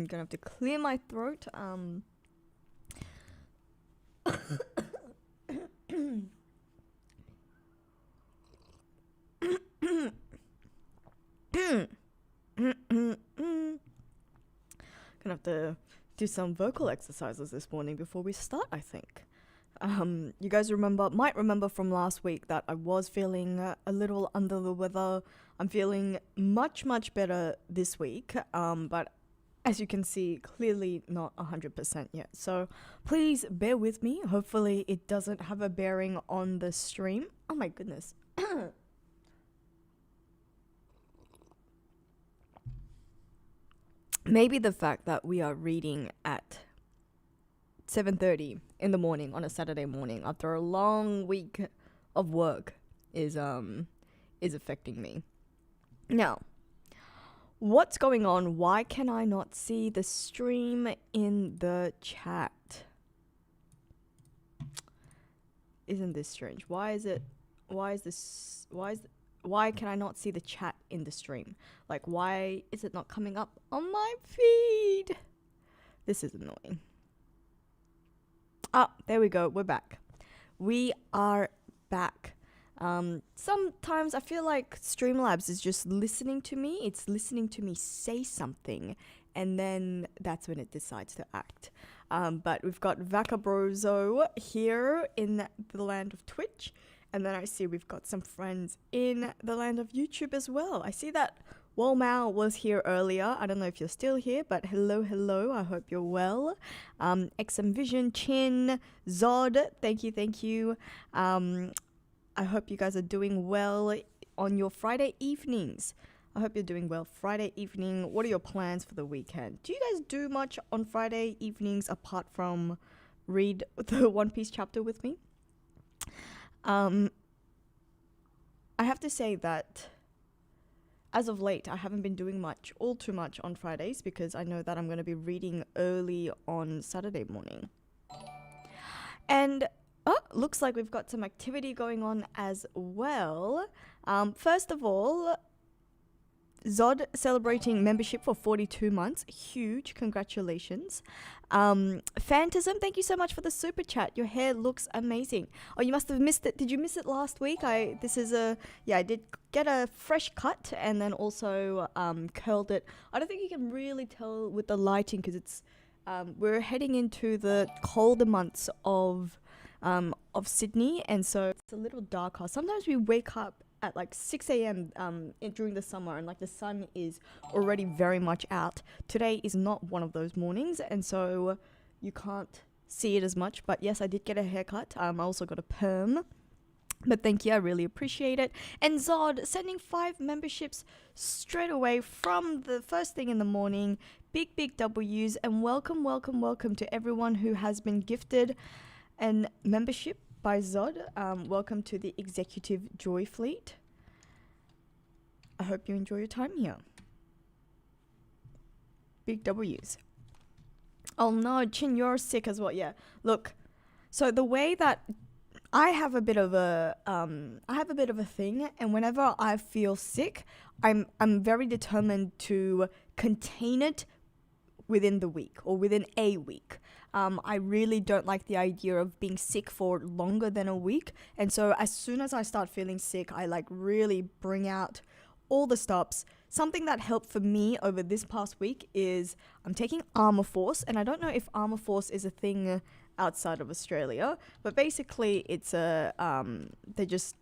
gonna have to clear my throat. Gonna have to do some vocal exercises this morning before we start, I think. You guys might remember from last week that I was feeling a little under the weather. I'm feeling much better this week, but as you can see, clearly not 100% yet. So please bear with me. Hopefully it doesn't have a bearing on the stream. Oh my goodness. Maybe the fact that we are reading at 7:30 in the morning on a Saturday morning after a long week of work is affecting me. Now, what's going on? Why can I not see the stream in the chat? Isn't this strange? Why can I not see the chat in the stream? Like, why is it not coming up on my feed? This is annoying. Ah, there we go. We're back. We are back. Sometimes I feel like Streamlabs is just listening to me. It's listening to me say something, and then that's when it decides to act. But we've got Vacabrozo here in the land of Twitch, and then I see we've got some friends in the land of YouTube as well. I see that Wolmao was here earlier. I don't know if you're still here, but hello. I hope you're well. XM Vision, Chin, Zod, thank you. I hope you guys are doing well on your Friday evenings. I hope you're doing well Friday evening. What are your plans for the weekend? Do you guys do much on Friday evenings apart from read the One Piece chapter with me? I have to say that as of late, I haven't been doing all too much on Fridays because I know that I'm going to be reading early on Saturday morning. And looks like we've got some activity going on as well. First of all, Zod celebrating membership for 42 months. Huge. Congratulations. Phantasm, thank you so much for the super chat. Your hair looks amazing. Oh, you must have missed it. Did you miss it last week? I did get a fresh cut and then also curled it. I don't think you can really tell with the lighting because it's we're heading into the colder months of Sydney, and so it's a little darker. Sometimes we wake up at like 6 a.m. During the summer, and like the sun is already very much out. Today is not one of those mornings, and so you can't see it as much. But yes, I did get a haircut. I also got a perm. But thank you, I really appreciate it. And Zod sending 5 memberships straight away from the first thing in the morning. Big W's, and welcome to everyone who has been gifted an membership by Zod. Welcome to the Executive JoyFleet. I hope you enjoy your time here. Big W's. Oh no, Chin, you're sick as well. Yeah, look. So the way that I have a bit of a thing, and whenever I feel sick, I'm very determined to contain it within the week or within a week. I really don't like the idea of being sick for longer than a week. And so as soon as I start feeling sick, I like really bring out all the stops. Something that helped for me over this past week is I'm taking Armor Force. And I don't know if Armor Force is a thing outside of Australia, but basically it's they're just,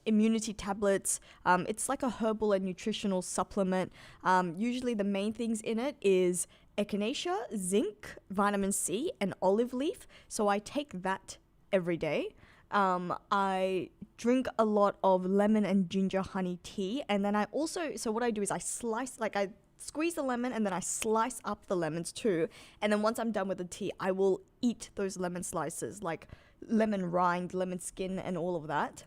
immunity tablets. It's like a herbal and nutritional supplement. Usually the main things in it is echinacea, zinc, vitamin C, and olive leaf. So I take that every day. I drink a lot of lemon and ginger honey tea. And then so what I do is I squeeze the lemon and then I slice up the lemons too. And then once I'm done with the tea, I will eat those lemon slices, like lemon rind, lemon skin, and all of that.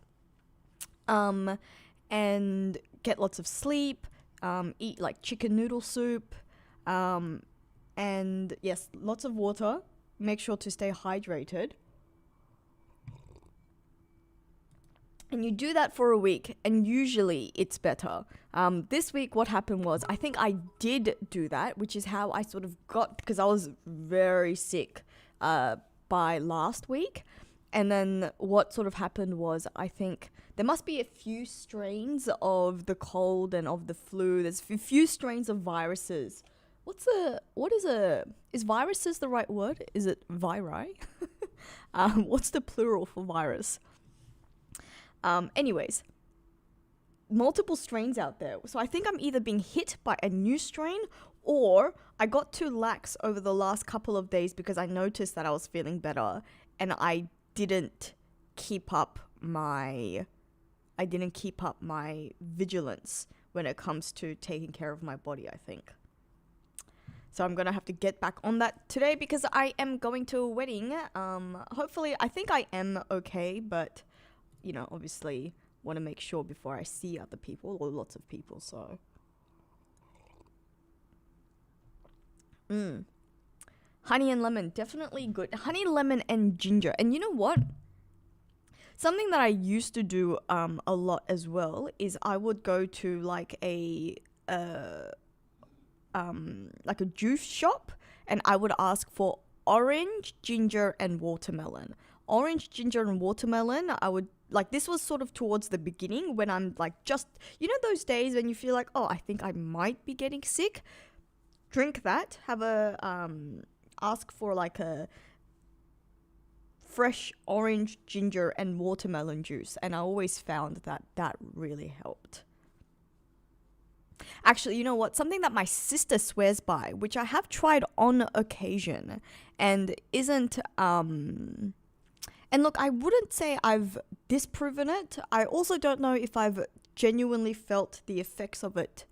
And get lots of sleep, eat like chicken noodle soup, and yes, lots of water. Make sure to stay hydrated. And you do that for a week, and usually it's better. This week, what happened was, I think I did do that, which is how I sort of got, because I was very sick by last week. And then what sort of happened was, I think there must be a few strains of the cold and of the flu. There's a few strains of viruses. Is viruses the right word? Is it viri? What's the plural for virus? Anyways, multiple strains out there. So I think I'm either being hit by a new strain, or I got too lax over the last couple of days because I noticed that I was feeling better, and I didn't keep up my vigilance when it comes to taking care of my body, I think. So I'm going to have to get back on that today because I am going to a wedding. Hopefully, I think I am okay, but obviously want to make sure before I see other people or lots of people, so. Honey and lemon, definitely good. Honey, lemon, and ginger. And you know what? Something that I used to do a lot as well is I would go to like a juice shop, and I would ask for orange, ginger, and watermelon. Orange, ginger, and watermelon, I would, like, this was sort of towards the beginning when I'm like just, those days when you feel like, oh, I think I might be getting sick. Drink that, have a, ask for like a fresh orange, ginger, and watermelon juice. And I always found that really helped. Actually, you know what? Something that my sister swears by, which I have tried on occasion and isn't, and look, I wouldn't say I've disproven it. I also don't know if I've genuinely felt the effects of it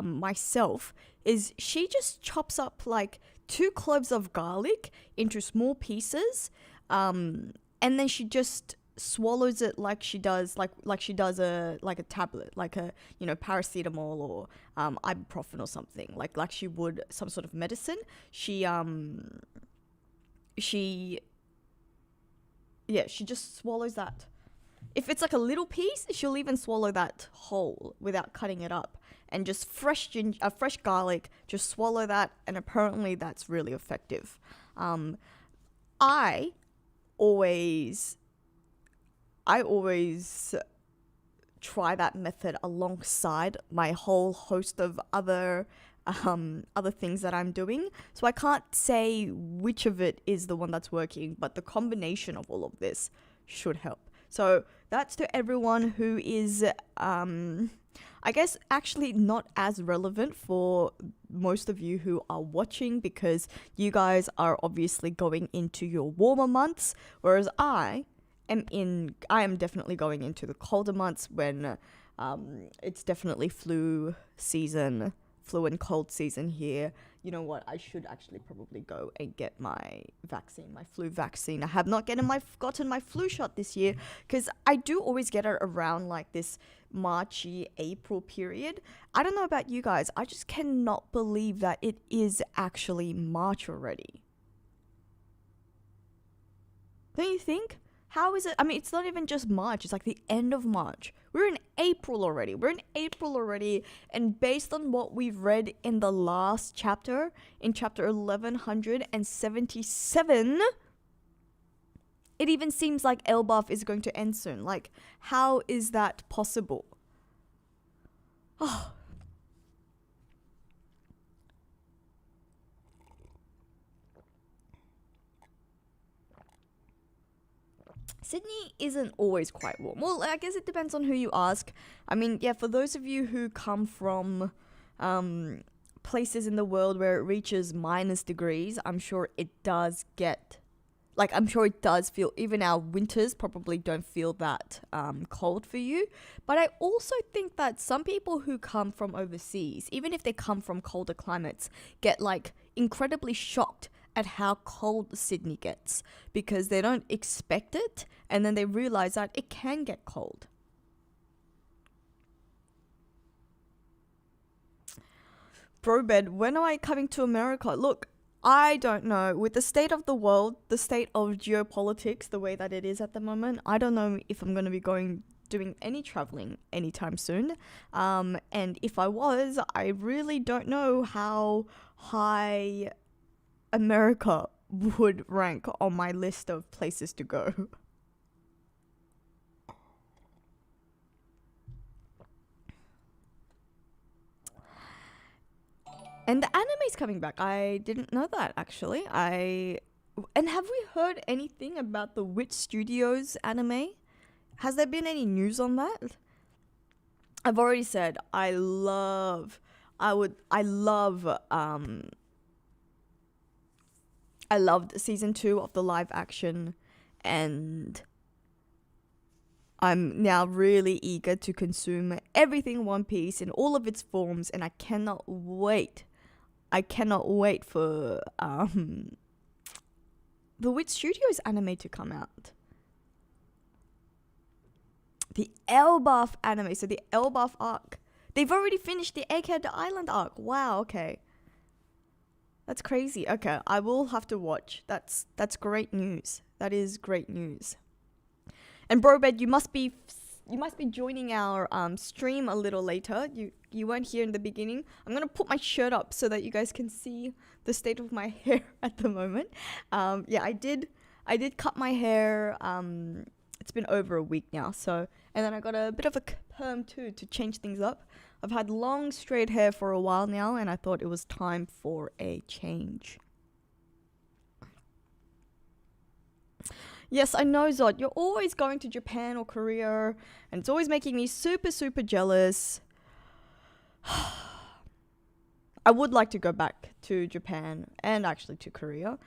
myself, is she just chops up like 2 cloves of garlic into small pieces, and then she just swallows it like she does a tablet, like a paracetamol or ibuprofen or something, like she would some sort of medicine. She just swallows that. If it's like a little piece, she'll even swallow that whole without cutting it up. And just fresh garlic, just swallow that, and apparently that's really effective. I always try that method alongside my whole host of other things that I'm doing. So I can't say which of it is the one that's working, but the combination of all of this should help. So that's to everyone who is, I guess, actually not as relevant for most of you who are watching, because you guys are obviously going into your warmer months, whereas I am definitely going into the colder months when it's definitely flu and cold season here. You know what? I should actually probably go and get my flu vaccine. I have not gotten my flu shot this year because I do always get it around like this Marchy, April period. I don't know about you guys. I just cannot believe that it is actually March already. Don't you think? How is it? I mean, it's not even just March. It's like the end of March. We're in April already. And based on what we've read in the last chapter, in chapter 1177, it even seems like Elbaf is going to end soon. Like, how is that possible? Oh. Sydney isn't always quite warm. Well, I guess it depends on who you ask. I mean, yeah, for those of you who come from places in the world where it reaches minus degrees, I'm sure it does feel, even our winters probably don't feel that cold for you. But I also think that some people who come from overseas, even if they come from colder climates, get like incredibly shocked at how cold Sydney gets because they don't expect it, and then they realize that it can get cold. Brobed, when am I coming to America? Look, I don't know. With the state of the world, the state of geopolitics, the way that it is at the moment, I don't know if I'm going to be going doing any traveling anytime soon. And if I was, I really don't know how high America would rank on my list of places to go. And the anime's coming back. I didn't know that, actually. And have we heard anything about the Wit Studios anime? Has there been any news on that? I've already said I loved season 2 of the live action, and I'm now really eager to consume everything One Piece in all of its forms, and I cannot wait for the Wit Studios anime to come out. The Elbaf anime, so the Elbaf arc. They've already finished the Egghead Island arc. Wow, okay. That's crazy. Okay, I will have to watch. That's great news. That is great news. And Brobed, you must be joining our stream a little later. You weren't here in the beginning. I'm gonna put my shirt up so that you guys can see the state of my hair at the moment. Yeah, I did cut my hair. It's been over a week now, so, and then I got a bit of a perm too to change things up. I've had long straight hair for a while now, and I thought it was time for a change. Yes, I know, Zod. You're always going to Japan or Korea, and it's always making me super, super jealous. I would like to go back to Japan and actually to Korea.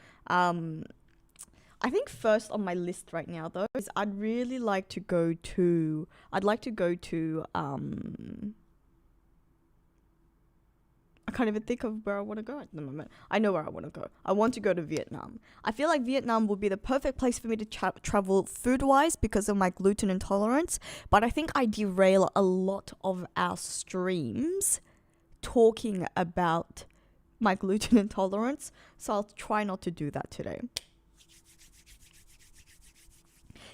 I think first on my list right now, though, is I'd like to go to I can't even think of where I want to go at the moment. I know where I want to go. I want to go to Vietnam. I feel like Vietnam would be the perfect place for me to travel food-wise because of my gluten intolerance. But I think I derail a lot of our streams talking about my gluten intolerance. So I'll try not to do that today.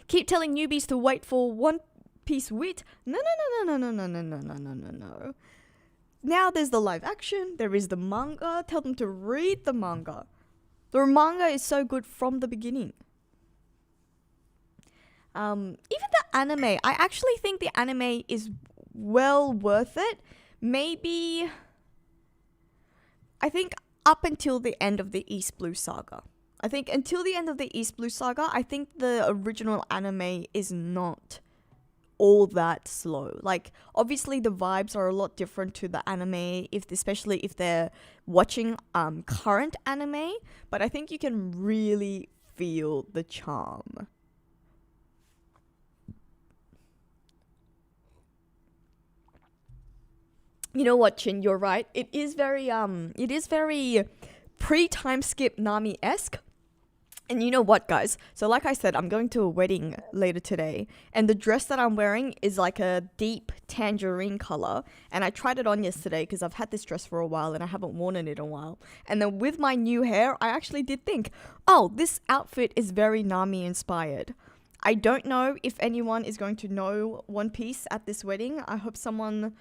Keep telling newbies to wait for One Piece Wit. No. Now there's the live action, there is the manga. Tell them to read the manga. The manga is so good from the beginning. Even the anime, I actually think the anime is well worth it. Maybe, I think up until the end of the East Blue Saga. I think until the end of the East Blue Saga, I think the original anime is not all that slow. Like, obviously the vibes are a lot different to the anime, especially if they're watching current anime, but I think you can really feel the charm. You know what, Chin, you're right. It is very pre-time skip Nami-esque. And you know what, guys? So like I said, I'm going to a wedding later today, and the dress that I'm wearing is like a deep tangerine color, and I tried it on yesterday because I've had this dress for a while and I haven't worn it in a while. And then with my new hair, I actually did think, oh, this outfit is very Nami inspired. I don't know if anyone is going to know One Piece at this wedding. I hope someone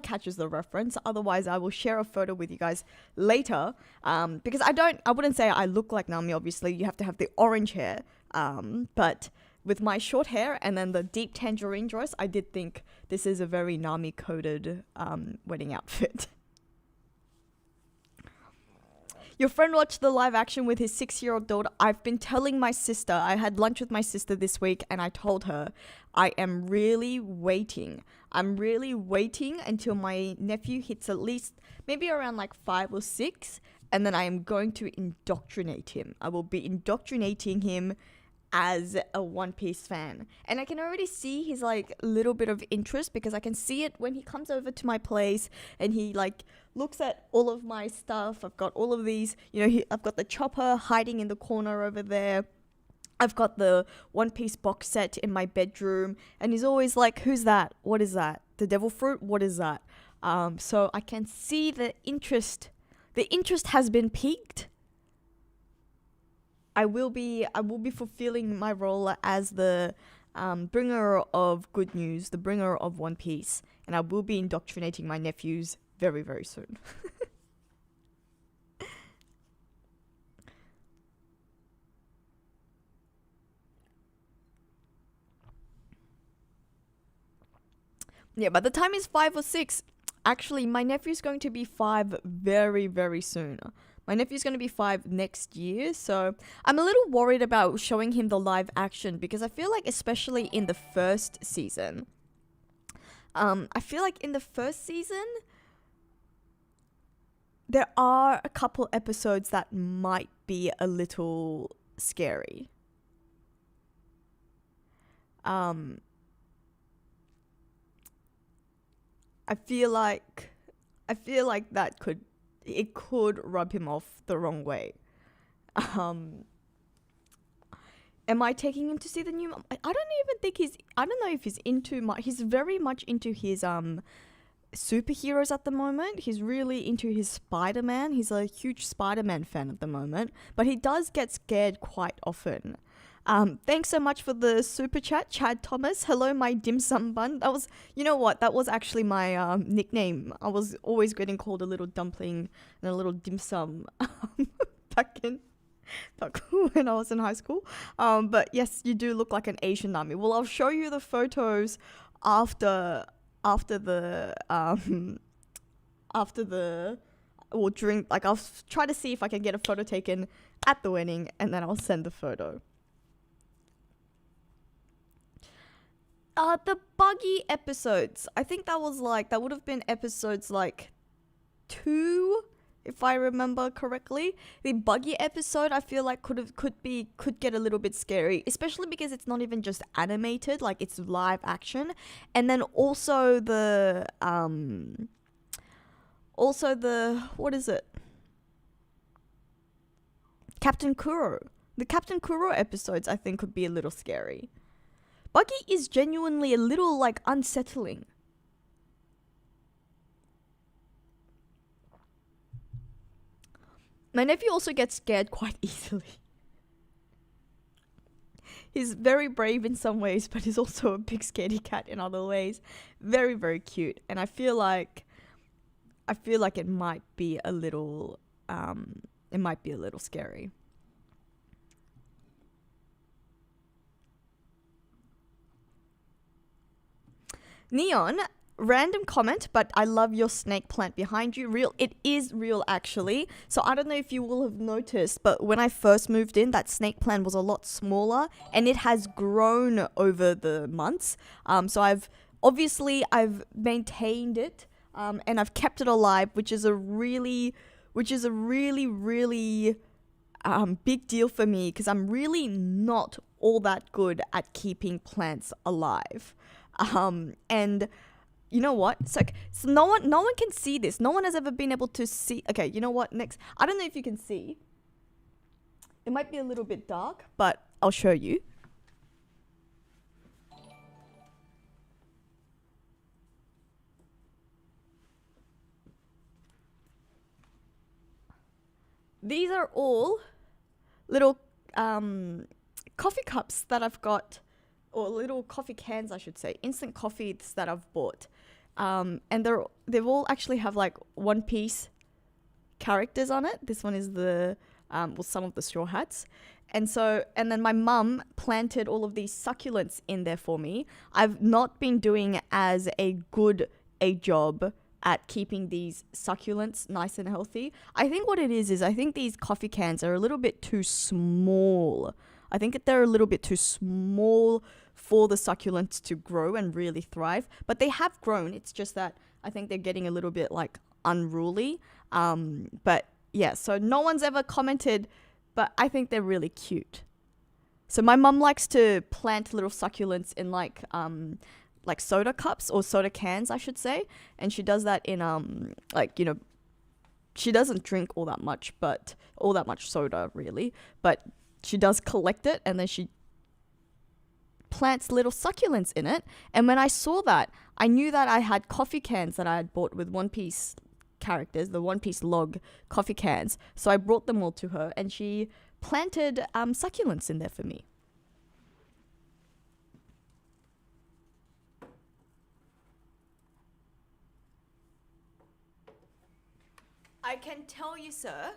catches the reference. Otherwise, I will share a photo with you guys later. Because I wouldn't say I look like Nami, obviously. You have to have the orange hair. But with my short hair and then the deep tangerine dress, I did think this is a very Nami-coded wedding outfit. Your friend watched the live action with his 6-year-old daughter. I've been telling my sister, I had lunch with my sister this week, and I told her, I am really waiting. I'm really waiting until my nephew hits at least maybe around like 5 or 6, and then I am going to indoctrinate him. I will be indoctrinating him as a One Piece fan. And I can already see his like little bit of interest, because I can see it when he comes over to my place and he like looks at all of my stuff. I've got all of these, I've got the chopper hiding in the corner over there. I've got the One Piece box set in my bedroom, and he's always like, who's that? What is that? The devil fruit? What is that? So I can see the interest. The interest has been piqued. I will be fulfilling my role as the bringer of good news, the bringer of One Piece, and I will be indoctrinating my nephews very, very soon. Yeah, by the time he's 5 or 6, actually, my nephew's going to be 5 very, very soon. My nephew's going to be 5 next year, so I'm a little worried about showing him the live action because I feel like, especially in the first season, there are a couple episodes that might be a little scary. I feel like it could rub him off the wrong way. Am I taking him to see the new? I don't even think I don't know if he's he's very much into his superheroes at the moment. He's really into his Spider-Man. He's a huge Spider-Man fan at the moment, but he does get scared quite often. Thanks so much for the super chat, Chad Thomas. Hello, my dim sum bun. That was, you know what? That was actually my nickname. I was always getting called a little dumpling and a little dim sum back when I was in high school. But yes, you do look like an Asian Nami. Well, I'll show you the photos after the or during, like, I'll try to see if I can get a photo taken at the wedding, and then I'll send the photo. The buggy episodes. I think that would have been episodes 2, if I remember correctly. The buggy episode, I feel like could get a little bit scary, especially because it's not even just animated, like it's live action. And then also the what is it? Captain Kuro. The Captain Kuro episodes, I think, could be a little scary. Buggy is genuinely a little, unsettling. My nephew also gets scared quite easily. He's very brave in some ways, but he's also a big scaredy cat in other ways. Very, very cute. And I feel like it might be a little scary. Neon, random comment, but I love your snake plant behind you. Real, it is real actually. So I don't know if you will have noticed, but when I first moved in, that snake plant was a lot smaller, and it has grown over the months. So I've maintained it, and I've kept it alive, which is a really big deal for me, because I'm really not all that good at keeping plants alive. And you know what? So no one can see this. No one has ever been able to see. Okay, you know what? Next, I don't know if you can see. It might be a little bit dark, but I'll show you. These are all little coffee cups that I've got, or little coffee cans, I should say, instant coffees that I've bought. And they've all actually have One Piece characters on it. This one is some of the Straw Hats. And then my mum planted all of these succulents in there for me. I've not been doing as good a job at keeping these succulents nice and healthy. I think what it is I think these coffee cans are a little bit too small. I think that they're a little bit too small for the succulents to grow and really thrive. But they have grown. It's just that I think they're getting a little bit unruly. But yeah, so no one's ever commented, but I think they're really cute. So my mum likes to plant little succulents in soda cups, or soda cans, I should say. And she does that in she doesn't drink all that much soda really, but she does collect it, and then she plants little succulents in it. And when I saw that, I knew that I had coffee cans that I had bought with One Piece characters, the One Piece log coffee cans. So I brought them all to her, and she planted succulents in there for me. I can tell you, sir.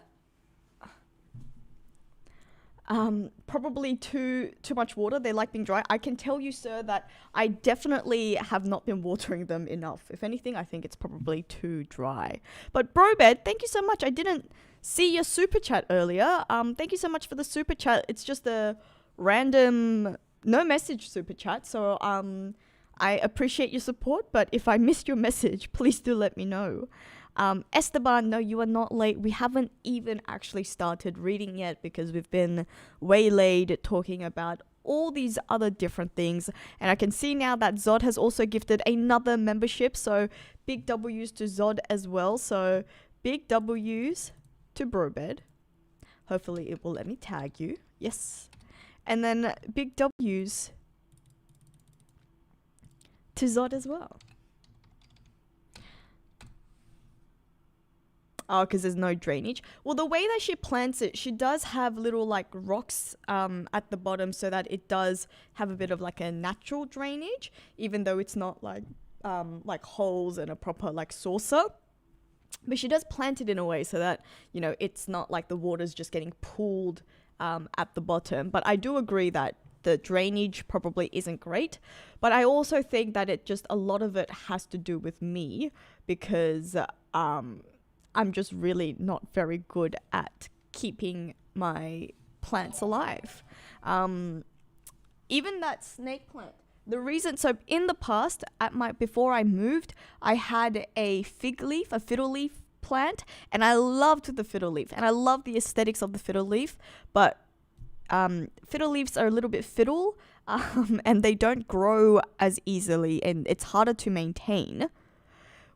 Probably too much water. They like being dry. I can tell you, sir, that I definitely have not been watering them enough. If anything, I think it's probably too dry. But Brobed, thank you so much. I didn't see your super chat earlier. Thank you so much for the super chat. It's just a random no message super chat. So I appreciate your support. But if I missed your message, please do let me know. Esteban, no, you are not late. We haven't even actually started reading yet because we've been waylaid talking about all these other different things. And I can see now that Zod has also gifted another membership. So big W's to Zod as well. So big W's to Brobed. Hopefully it will let me tag you. Yes. And then big W's to Zod as well. Oh, because there's no drainage. Well, the way that she plants it, she does have little like rocks at the bottom so that it does have a bit of like a natural drainage, even though it's not like holes and a proper like saucer. But she does plant it in a way so that, you know, it's not like the water's just getting pooled at the bottom. But I do agree that the drainage probably isn't great. But I also think that a lot of it has to do with me because I'm just really not very good at keeping my plants alive. Even that snake plant. The reason, so in the past, before I moved, I had a fiddle leaf plant, and I loved the fiddle leaf, and I love the aesthetics of the fiddle leaf, but fiddle leaves are a little bit fiddle, and they don't grow as easily, and it's harder to maintain.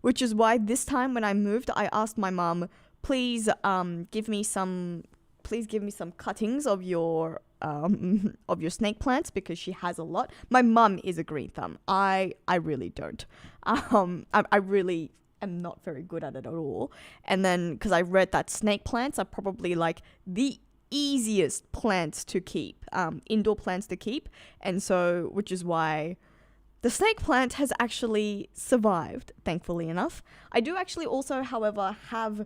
Which is why this time when I moved, I asked my mom, please give me some cuttings of your snake plants because she has a lot. My mum is a green thumb. I really don't. I really am not very good at it at all. And then because I read that snake plants are probably like the easiest plants to keep, indoor plants to keep, and so which is why the snake plant has actually survived, thankfully enough. I do actually also, however, I've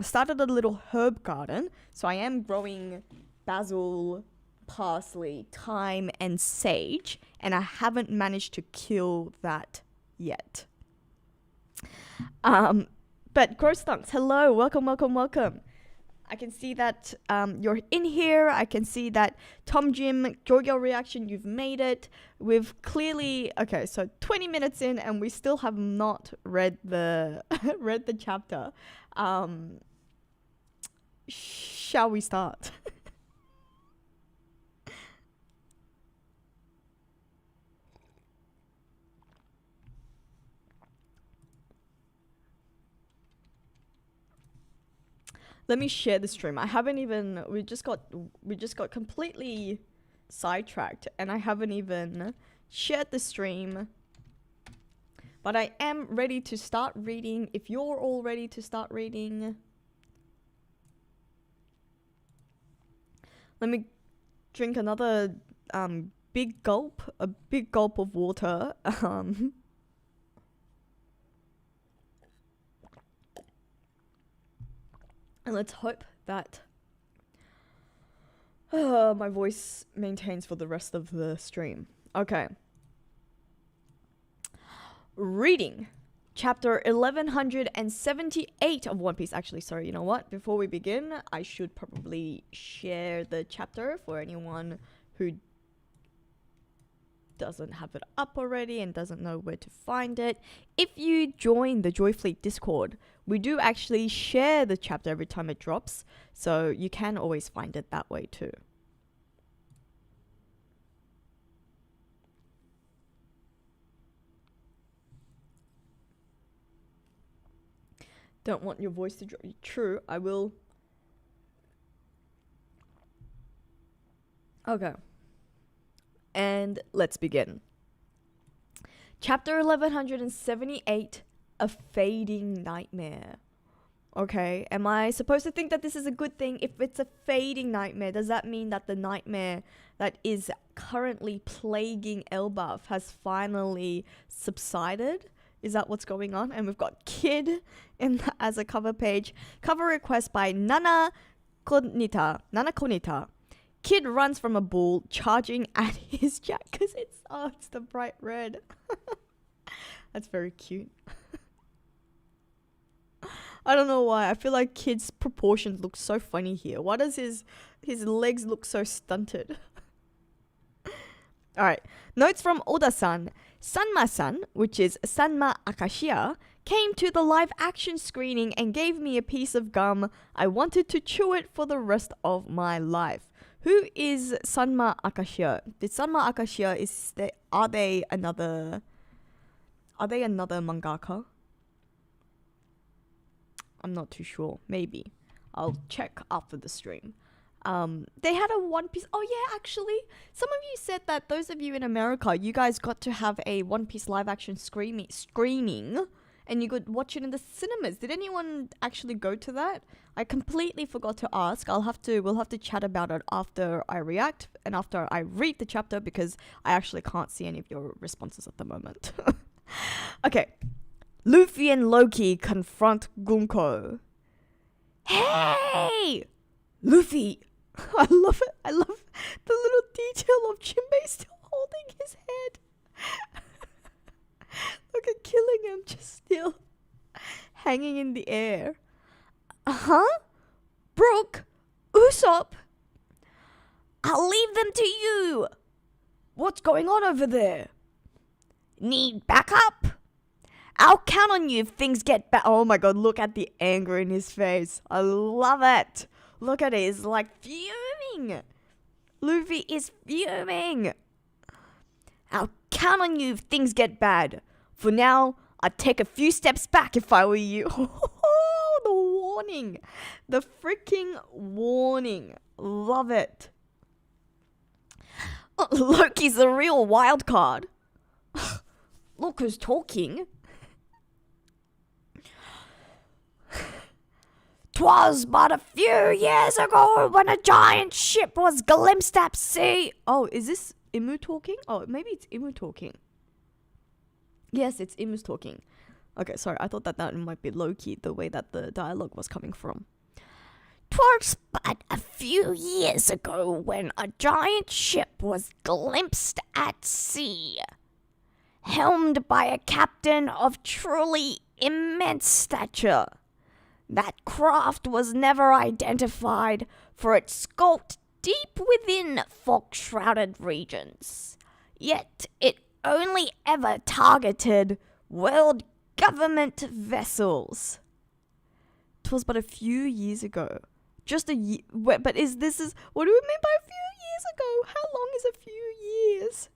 started a little herb garden. So I am growing basil, parsley, thyme, and sage. And I haven't managed to kill that yet. But Grow Stunks, hello, welcome. I can see that you're in here. I can see that Tom Jim, JoyGirl reaction, you've made it. We've clearly, okay, so 20 minutes in and we still have not read the read the chapter. Shall we start? Let me share the stream. We just got completely sidetracked and I haven't even shared the stream. But I am ready to start reading. If you're all ready to start reading. Let me drink another big gulp of water. And let's hope that my voice maintains for the rest of the stream. Okay. Reading. Chapter 1178 of One Piece. Actually, sorry, you know what? Before we begin, I should probably share the chapter for anyone who doesn't have it up already and doesn't know where to find it. If you join the JoyFleet Discord, we do actually share the chapter every time it drops, so you can always find it that way too. Don't want your voice to drop. True, I will. Okay. And let's begin. Chapter 1178, A Fading Nightmare. Okay, am I supposed to think that this is a good thing? If it's a fading nightmare, does that mean that the nightmare that is currently plaguing Elbaf has finally subsided? Is that what's going on? And we've got Kid as a cover page. Cover request by Nana Konita. Kid runs from a bull, charging at his jack because it's the bright red. That's very cute. I don't know why. I feel like Kid's proportions look so funny here. Why does his legs look so stunted? Alright. Notes from Oda-san. Sanma-san, which is Sanma Akashia, came to the live action screening and gave me a piece of gum. I wanted to chew it for the rest of my life. Who is Sanma Akashia? Did Sanma Akashia, are they another mangaka? I'm not too sure. Maybe. I'll check after the stream. They had a One Piece. Oh yeah, actually, some of you said that those of you in America, you guys got to have a One Piece live action screening, and you could watch it in the cinemas. Did anyone actually go to that? I completely forgot to ask. We'll have to chat about it after I react and after I read the chapter, because I actually can't see any of your responses at the moment. Okay. Luffy and Loki confront Gunko. Hey! Luffy! I love it. I love the little detail of Jinbei still holding his head. Look at killing him, just still hanging in the air. Huh? Brook? Usopp? I'll leave them to you. What's going on over there? Need backup? I'll count on you if things get bad. Oh my god, look at the anger in his face. I love it. Look at it. It's like fuming. Luffy is fuming. I'll count on you if things get bad. For now, I'd take a few steps back if I were you. Oh, the warning. The freaking warning. Love it. Loki's a real wild card. Look who's talking. 'Twas but a few years ago when a giant ship was glimpsed at sea. Oh, is this Imu talking? Oh, maybe it's Imu talking. Yes, it's Imu's talking. Okay, sorry, I thought that might be Loki, the way that the dialogue was coming from. 'Twas but a few years ago when a giant ship was glimpsed at sea, helmed by a captain of truly immense stature. That craft was never identified, for it skulked deep within fog-shrouded regions. Yet it only ever targeted world government vessels. 'Twas but a few years ago. Just a year. But what do we mean by a few years ago? How long is a few years?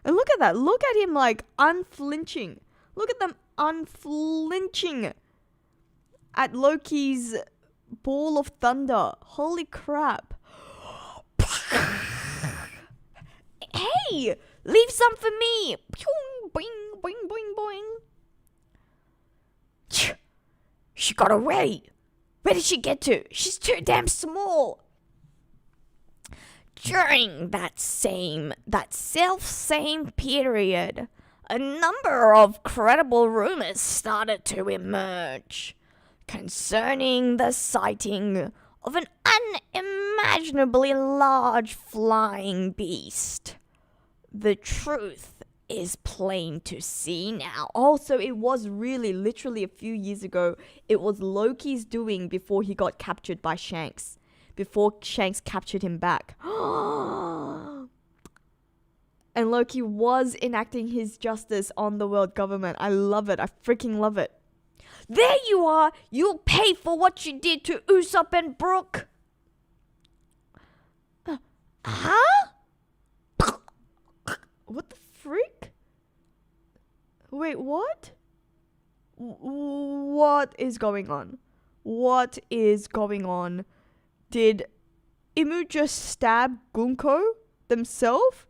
And look at that. Look at him like unflinching. Look at them unflinching at Loki's ball of thunder. Holy crap. Hey, leave some for me. Boing, boing, boing, boing. She got away. Where did she get to? She's too damn small. During that same period, a number of credible rumors started to emerge concerning the sighting of an unimaginably large flying beast. The truth is plain to see now. Also, it was literally a few years ago. It was Loki's doing before he got captured by Shanks. Before Shanks captured him back. And Loki was enacting his justice on the world government. I love it. I freaking love it. There you are. You'll pay for what you did to Usopp and Brook. Huh? What the freak? Wait, what? What is going on? What is going on? Did Imu just stab Gunko themselves?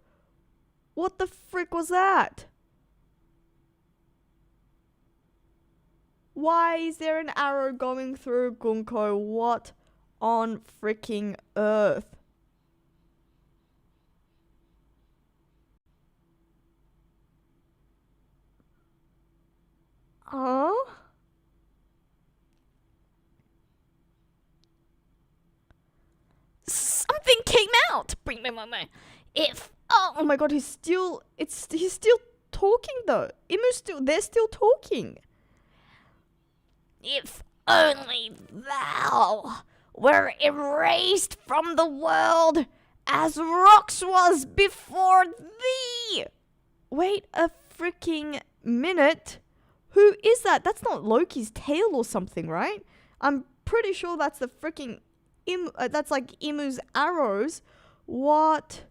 What the frick was that? Why is there an arrow going through Gunko? What on freaking earth? Huh? Something came out. Bring me my mind. If oh my god, he's still talking though. They're still talking. If only thou were erased from the world as rocks was before thee. Wait a freaking minute. Who is that? That's not Loki's tail or something, right? I'm pretty sure that's the freaking that's like Imu's arrows. What?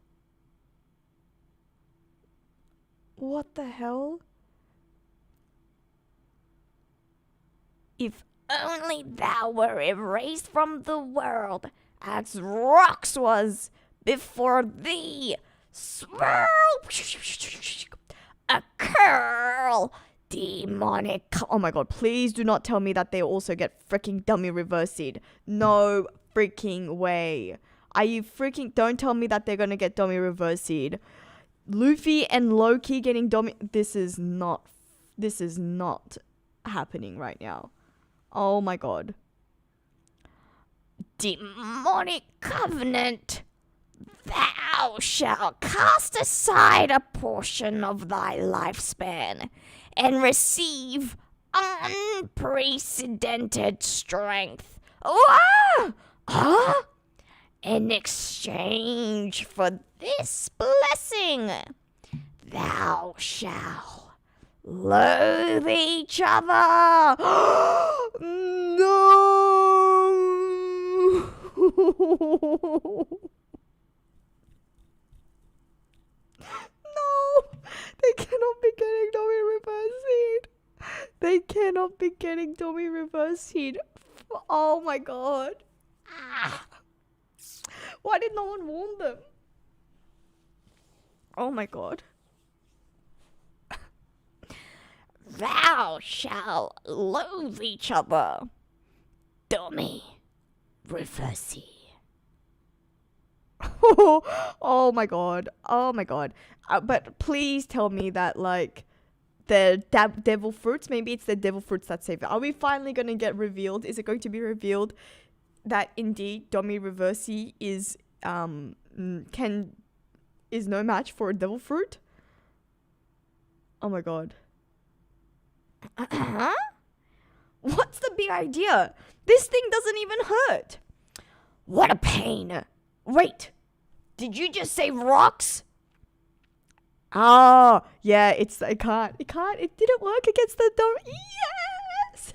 What the hell? If only thou were erased from the world as rocks was before thee. Swirl! A curl! Demonic. Oh my god, please do not tell me that they also get freaking dummy reversied. No freaking way. Are you freaking... Don't tell me that they're gonna get dummy reversied. Luffy and Loki getting dummy... This is not happening right now. Oh my god. Demonic covenant. Thou shalt cast aside a portion of thy lifespan and receive unprecedented strength. In exchange for this blessing, thou shalt loathe each other. No. No, they cannot be getting Domi reverse heat. They cannot be getting Domi reverse heat. Oh my god. Why did no one warn them? Oh my god. Thou shalt loathe each other. Domi reverse heat. Oh my god. Oh my god. But please tell me that, like, the devil fruits, maybe it's the devil fruits that save it. Are we finally going to get revealed? Is it going to be revealed that indeed Domi Reversi is no match for a devil fruit? Oh my god. What's the big idea? This thing doesn't even hurt. What a pain. Wait, did you just say rocks? Oh, yeah, it didn't work against the door. Yes!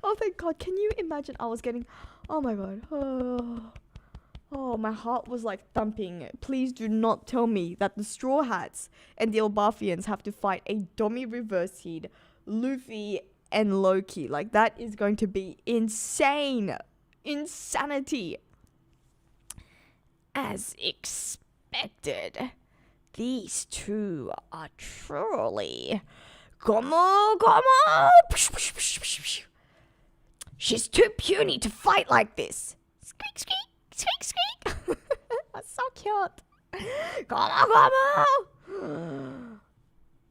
Oh, thank God. Can you imagine? I was getting, oh my God. Oh, my heart was like thumping. Please do not tell me that the Straw Hats and the Elbafians have to fight a Domi Reversied, Luffy, and Loki. Like, that is going to be insane. Insanity. As expected, these two are truly Gomu. She's too puny to fight like this. Squeak, squeak, squeak, squeak. That's so cute. Gomu.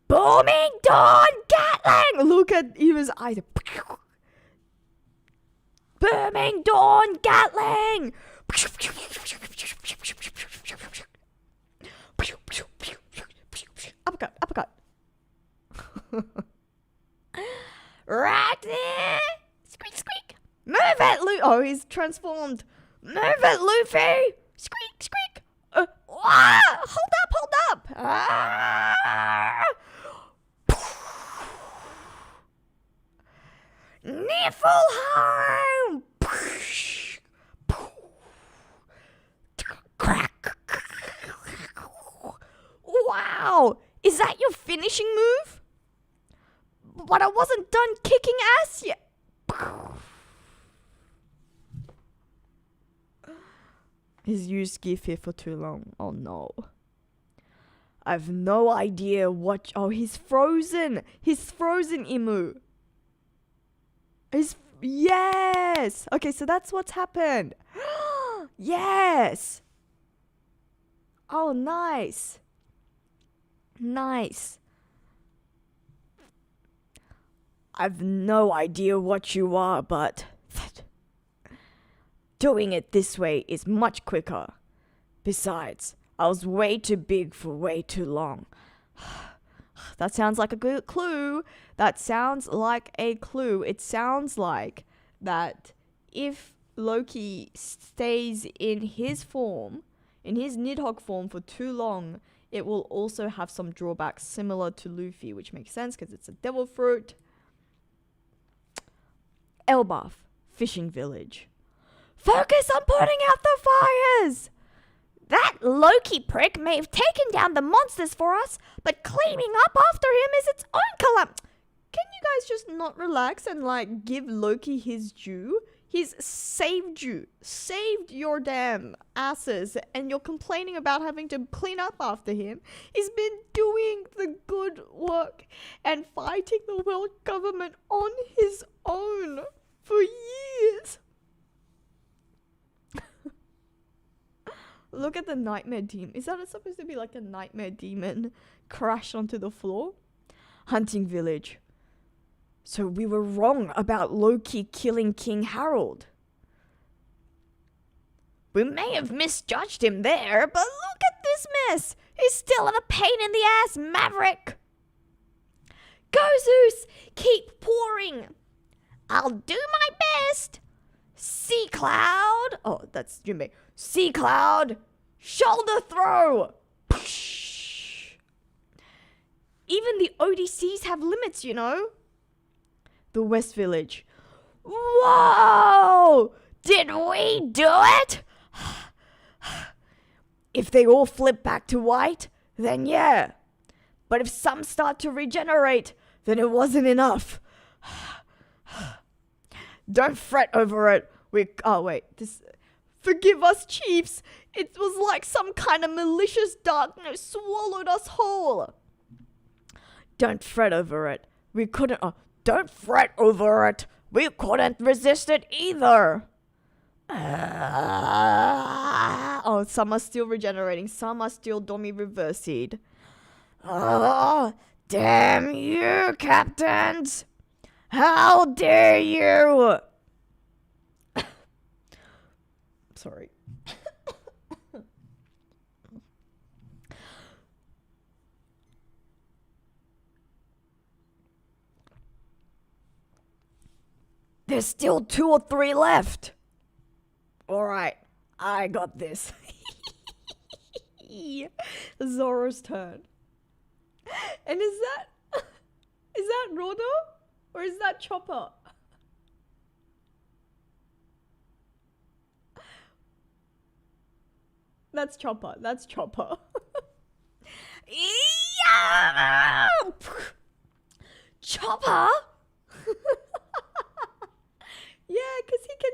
Booming Dawn Gatling. Look at Eva's eyes. Booming Dawn Gatling. Uppercut. Right there. Squeak. Move it, Luffy. Oh, he's transformed. Move it, Luffy. Squeak. Hold up. Niflheim. Crack. Wow. Is that your finishing move? But I wasn't done kicking ass yet. He's used GIF here for too long. Oh no. I've no idea what... Oh, he's frozen. He's frozen, Imu. Yes. Okay, so that's what's happened. Yes. Oh, nice. I've no idea what you are, but doing it this way is much quicker. Besides, I was way too big for way too long. That sounds like a good clue. That sounds like a clue. It sounds like that if Loki stays in his form, in his Nidhogg form for too long, it will also have some drawbacks similar to Luffy, which makes sense because it's a devil fruit. Elbaf, fishing village. Focus on putting out the fires! That Loki prick may have taken down the monsters for us, but cleaning up after him is its own calamity. Can you guys just not relax and like give Loki his due? He's saved you, saved your damn asses, and you're complaining about having to clean up after him. He's been doing the good work and fighting the world government on his own for years. Look at the nightmare demon. Is that supposed to be like a nightmare demon crashed onto the floor? Hunting village. So we were wrong about Loki killing King Harold. We may have misjudged him there, but look at this mess. He's still a pain in the ass, Maverick. Go, Zeus. Keep pouring. I'll do my best. Sea Cloud. Oh, that's Jimmy. Sea Cloud. Shoulder throw. Even the ODCs have limits, you know. The West Village. Whoa! Did we do it? If they all flip back to white, then yeah. But if some start to regenerate, then it wasn't enough. Don't fret over it. Forgive us, chiefs. It was like some kind of malicious darkness swallowed us whole. Don't fret over it. We couldn't... Don't fret over it. We couldn't resist it either. Some are still regenerating. Some are still Domi reversied. Oh, damn you, captains. How dare you? Sorry. There's still 2 or 3 left. Alright, I got this. Zoro's turn. And is that Rodo? Or is that Chopper? That's Chopper. Yeah! Chopper? Yeah, because he can...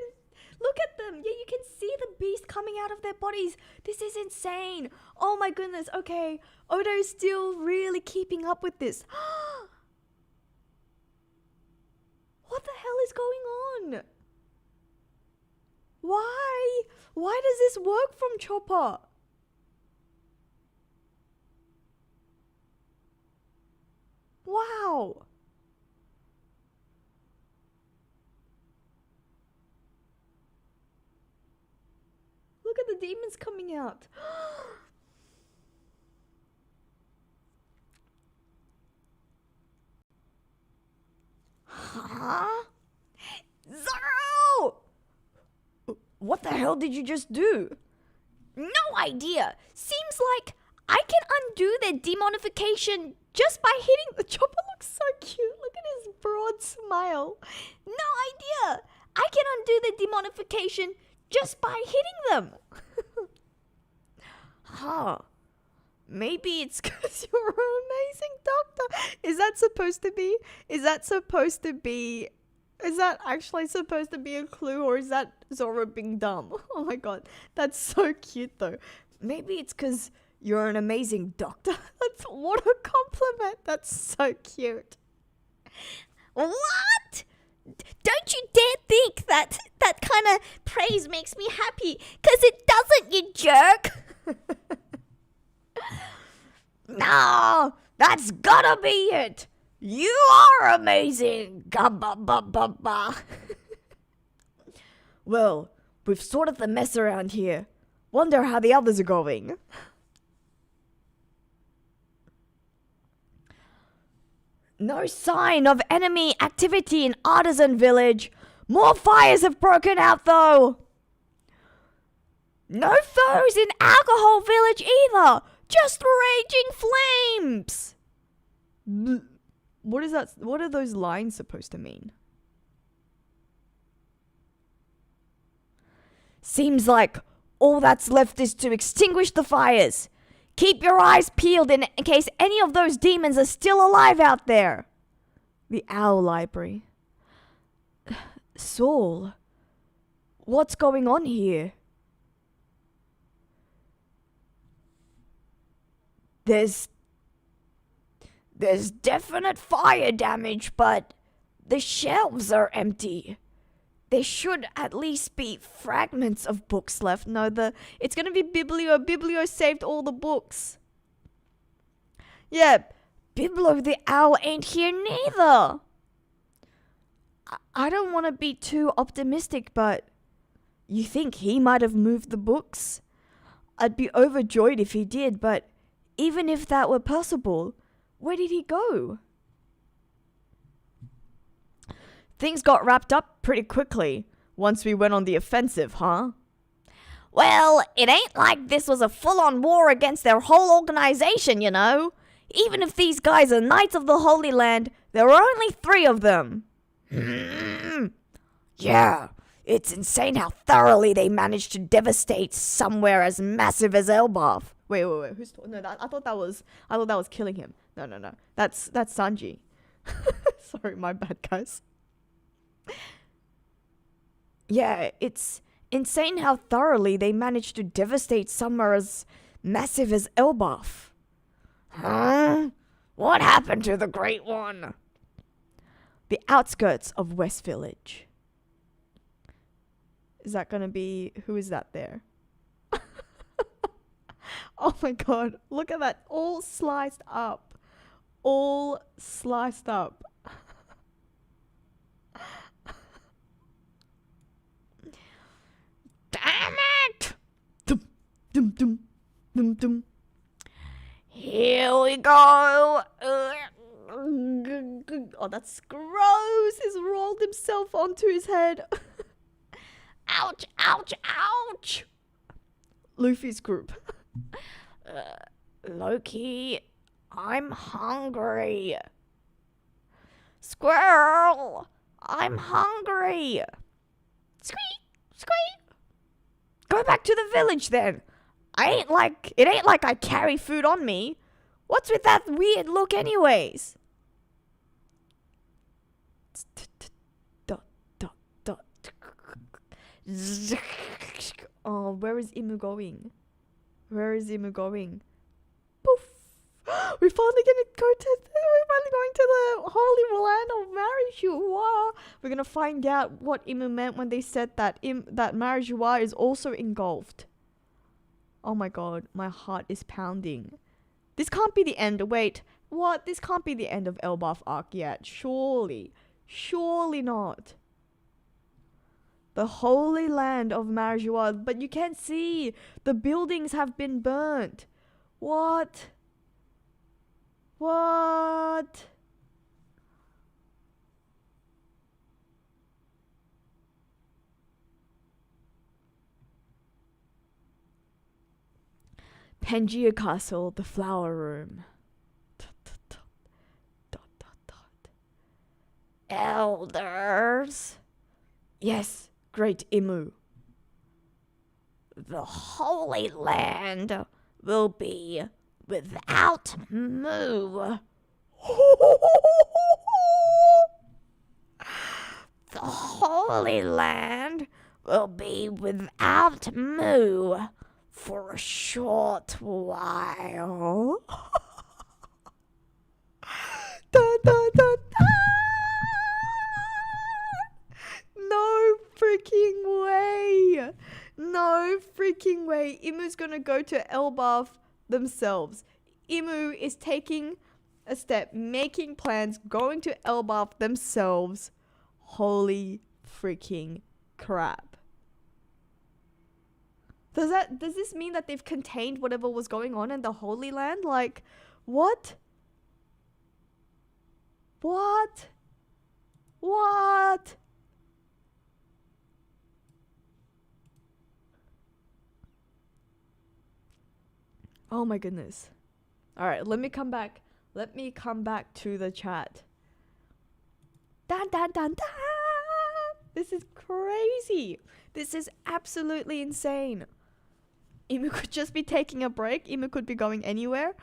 Look at them. Yeah, you can see the beast coming out of their bodies. This is insane. Oh my goodness. Okay, Odo's still really keeping up with this. What the hell is going on? Why? Why does this work from Chopper? Wow. Look at the demons coming out. Huh? Zoro! What the hell did you just do? No idea. Seems like I can undo their demonification just by hitting... The Chopper looks so cute. Look at his broad smile. No idea. I can undo their demonification just by hitting them. Huh. Maybe it's because you're an amazing doctor. Is that actually supposed to be a clue, or is that Zoro being dumb? Oh my god, that's so cute though. Maybe it's because you're an amazing doctor. What a compliment. That's so cute. What? Don't you dare think that kind of praise makes me happy, because it doesn't, you jerk. No, that's gotta be it. You are amazing! Gabba-ba-ba-ba. Well, we've sorted the mess around here. Wonder how the others are going. No sign of enemy activity in Artisan Village. More fires have broken out though. No foes in Alcohol Village either. Just raging flames. What is that? What are those lines supposed to mean? Seems like all that's left is to extinguish the fires. Keep your eyes peeled in case any of those demons are still alive out there. The Owl Library. Saul, what's going on here? There's definite fire damage, but the shelves are empty. There should at least be fragments of books left. No, it's gonna be Biblio. Biblio saved all the books. Yeah, Biblo the owl ain't here neither. I don't want to be too optimistic, but you think he might have moved the books? I'd be overjoyed if he did, but even if that were possible, where did he go? Things got wrapped up pretty quickly once we went on the offensive, huh? Well, it ain't like this was a full-on war against their whole organization, you know? Even if these guys are Knights of the Holy Land, there were only 3 of them. Yeah, it's insane how thoroughly they managed to devastate somewhere as massive as Elbaf. Wait. Who's no? I thought that was killing him. No. That's Sanji. Sorry, my bad, guys. Yeah, it's insane how thoroughly they managed to devastate somewhere as massive as Elbaf. Huh? What happened to the Great One? The outskirts of West Village. Is that gonna be... Who is that there? Oh my god, look at that. All sliced up. All sliced up. Damn it! Dum dum dum dum. Here we go. Oh, that's gross. He's rolled himself onto his head. Ouch, ouch, ouch. Luffy's group. Loki, I'm hungry. Squirrel, I'm hungry. Squeak, squeak. Go back to the village then. It ain't like I carry food on me. What's with that weird look anyways? Oh, where is Imu going? Where is Imu going? Poof! We're finally going to the holy land of Marijoa. We're gonna find out what Imu meant when they said that that Marijoa is also engulfed. Oh my god, my heart is pounding. This can't be the end. Wait, what? This can't be the end of Elbaf arc yet. Surely. Surely not. The holy land of Marijoa. But you can't see. The buildings have been burnt. What? What? Pangaea Castle, the flower room. Elders. Yes, great Imu. The Holy Land will be without Mu. The Holy Land will be without Mu for a short while. Da, da, da, da. No freaking way. No freaking way. Imu's gonna go to Elbaf themselves. Imu is taking a step, making plans, going to Elbaf themselves. Holy freaking crap. Does this mean that they've contained whatever was going on in the Holy Land? Like, what? What? What? Oh my goodness. Alright, let me come back. Let me come back to the chat. Dun dun dun dun! This is crazy. This is absolutely insane. Imu could just be taking a break. Imu could be going anywhere.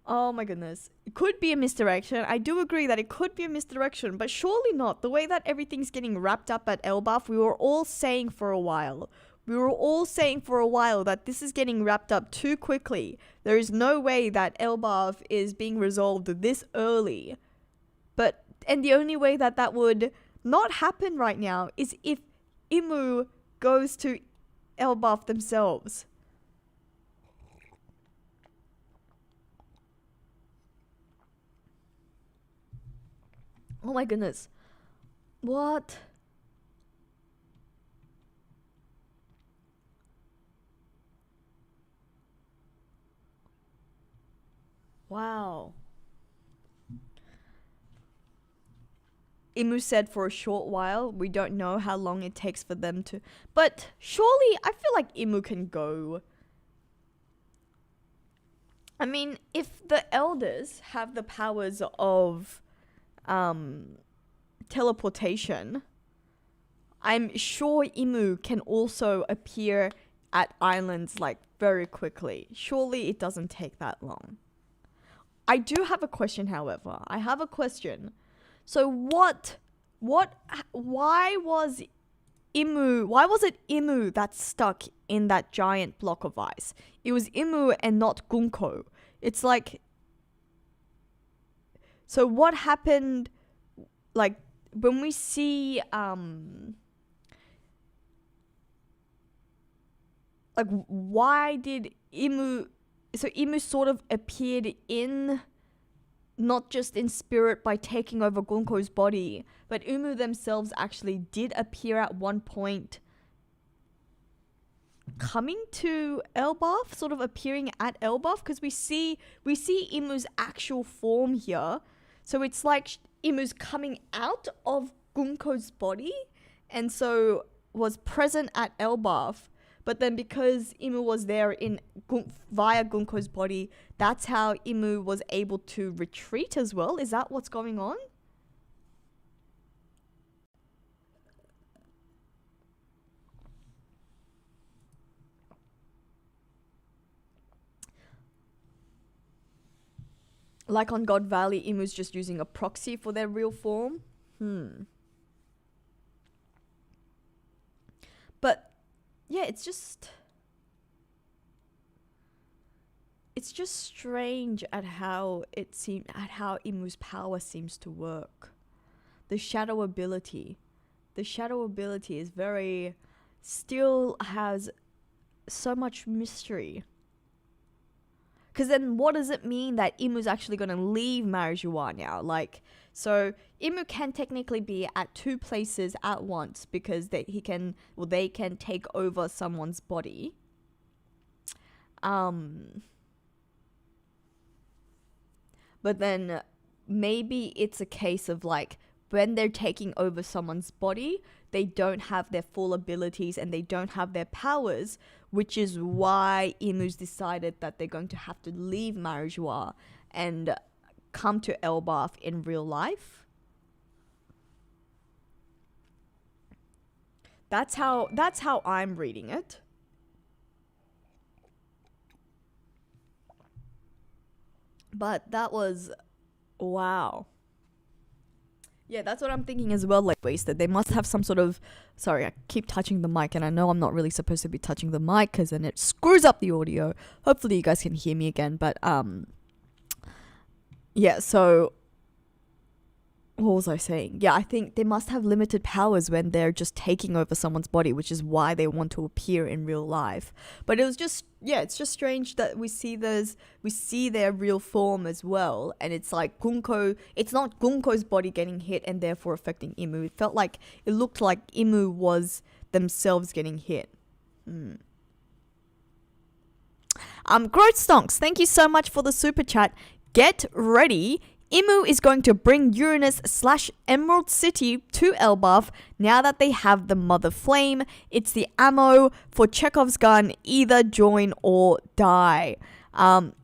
Oh my goodness. It could be a misdirection. I do agree that it could be a misdirection, but surely not. The way that everything's getting wrapped up at Elbaf, we were all saying for a while. That this is getting wrapped up too quickly. There is no way that Elbaf is being resolved this early. And the only way that that would not happen right now is if Imu goes to Elbaf themselves. Oh my goodness. What? Wow. Imu said for a short while. We don't know how long it takes for them to... But surely, I feel like Imu can go. I mean, if the elders have the powers of teleportation, I'm sure Imu can also appear at islands like very quickly. Surely it doesn't take that long. I do have a question, however. I have a question. So why was it Imu that stuck in that giant block of ice? It was Imu and not Gunko. It's like, so what happened, like, when we see, like, why did Imu sort of appeared in, not just in spirit by taking over Gunko's body, but Imu themselves actually did appear at one point coming to Elbaf, sort of appearing at Elbaf, because we see Imu's actual form here. So it's like Imu's coming out of Gunko's body and so was present at Elbaf. But then because Imu was there via Gunko's body, that's how Imu was able to retreat as well. Is that what's going on? Like on God Valley, Imu's just using a proxy for their real form? But yeah, it's just strange at how Imu's power seems to work. The shadow ability is very, still has so much mystery. Because then what does it mean that Imu's actually going to leave Marijuana now? Like, so Imu can technically be at two places at once because they can take over someone's body. But then maybe it's a case of like, when they're taking over someone's body, they don't have their full abilities and they don't have their powers, which is why Imu's decided that they're going to have to leave Marijuana and come to Elbaf in real life. That's how I'm reading it. But that was, wow. Yeah, that's what I'm thinking as well, like wasted. They must have some sort of, sorry, I keep touching the mic and I know I'm not really supposed to be touching the mic because then it screws up the audio. Hopefully you guys can hear me again, but yeah, so what was I saying? Yeah, I think they must have limited powers when they're just taking over someone's body, which is why they want to appear in real life. But it was just, yeah, it's just strange that we see their real form as well. And it's like it's not Gunko's body getting hit and therefore affecting Imu. It looked like Imu was themselves getting hit. Growth Stonks, thank you so much for the super chat. Get ready. Imu is going to bring Uranus/Emerald City to Elbaf now that they have the Mother Flame. It's the ammo for Chekhov's gun, either join or die.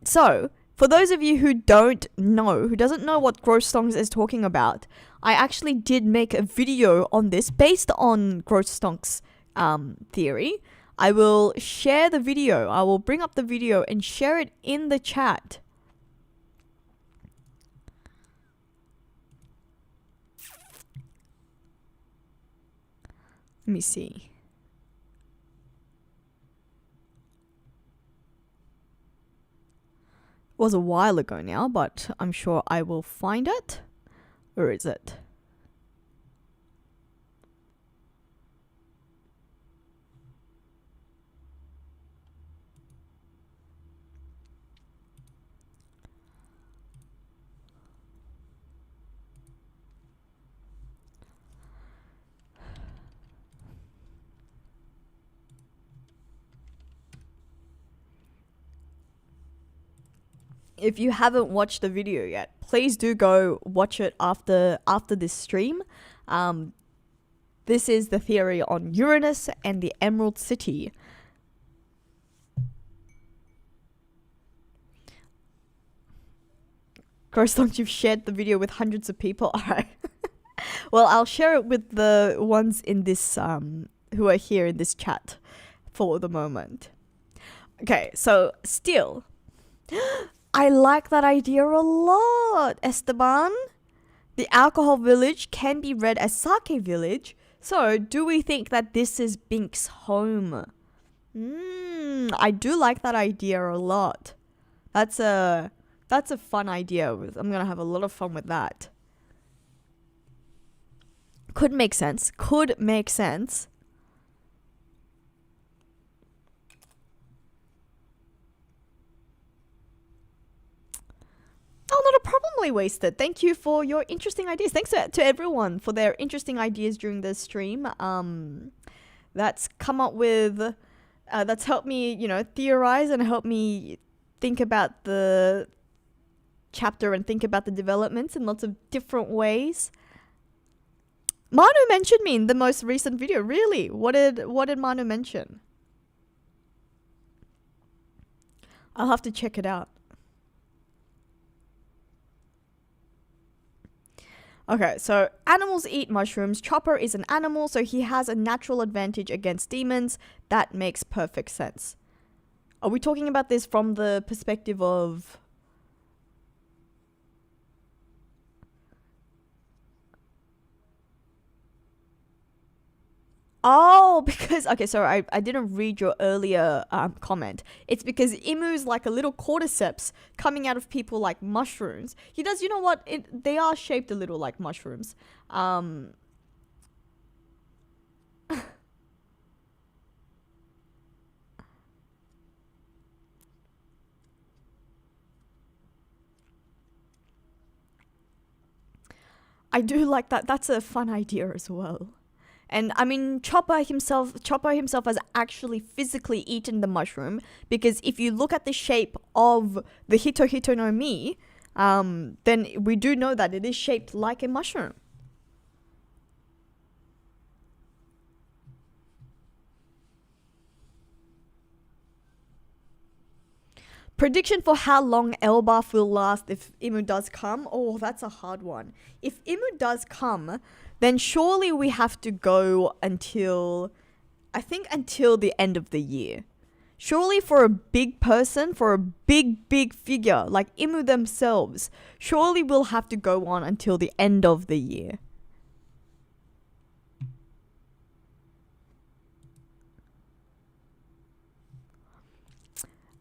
So, for those of you who doesn't know what Growth Stonks is talking about, I actually did make a video on this based on Growth Stonks' theory. I will share the video. I will bring up the video and share it in the chat. Let me see. It was a while ago now, but I'm sure I will find it. Where is it? If you haven't watched the video yet, please do go watch it after this stream. This is the theory on Uranus and the Emerald City. Grostonk, you've shared the video with hundreds of people. Alright. Well, I'll share it with the ones in this who are here in this chat for the moment. Okay, so still I like that idea a lot, Esteban. The alcohol village can be read as Sake village. So, do we think that this is Bink's home? I do like that idea a lot. That's a fun idea. I'm gonna have a lot of fun with that. Could make sense. Oh, not a problem, Wasted. Thank you for your interesting ideas. Thanks to everyone for their interesting ideas during the stream. That's come up with, that's helped me, theorize and help me think about the chapter and think about the developments in lots of different ways. Manu mentioned me in the most recent video. Really? What did Manu mention? I'll have to check it out. Okay, so animals eat mushrooms. Chopper is an animal, so he has a natural advantage against demons. That makes perfect sense. Are we talking about this from the perspective of... Oh, because... Okay, sorry, I didn't read your earlier comment. It's because Imu's like a little cordyceps coming out of people like mushrooms. He does, you know what? They are shaped a little like mushrooms. I do like that. That's a fun idea as well. And I mean, Chopper himself has actually physically eaten the mushroom, because if you look at the shape of the Hito no Mi, then we do know that it is shaped like a mushroom. Prediction for how long Elbaf will last if Imu does come? Oh, that's a hard one. If Imu does come, then surely we have to go until the end of the year. Surely for a big person, for a big figure like Imu themselves, surely we'll have to go on until the end of the year.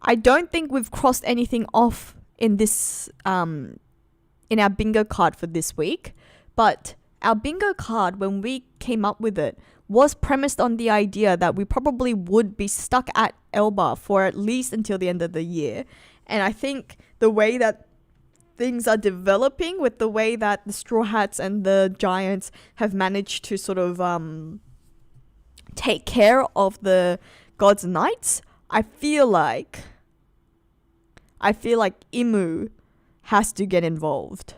I don't think we've crossed anything off in this in our bingo card for this week, But our bingo card, when we came up with it, was premised on the idea that we probably would be stuck at Elbaf for at least until the end of the year. And I think the way that things are developing, with the way that the Straw Hats and the Giants have managed to sort of take care of the God's Knights, I feel like Imu has to get involved.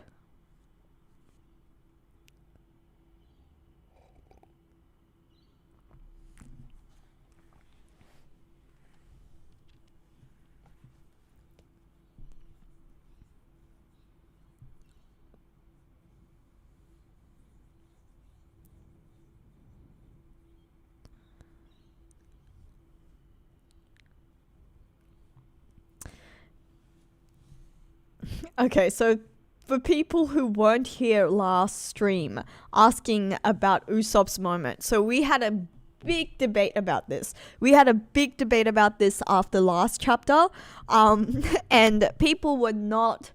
Okay, so for people who weren't here last stream asking about Usopp's moment, so we had a big debate about this. We had a big debate about this after last chapter, and people were not.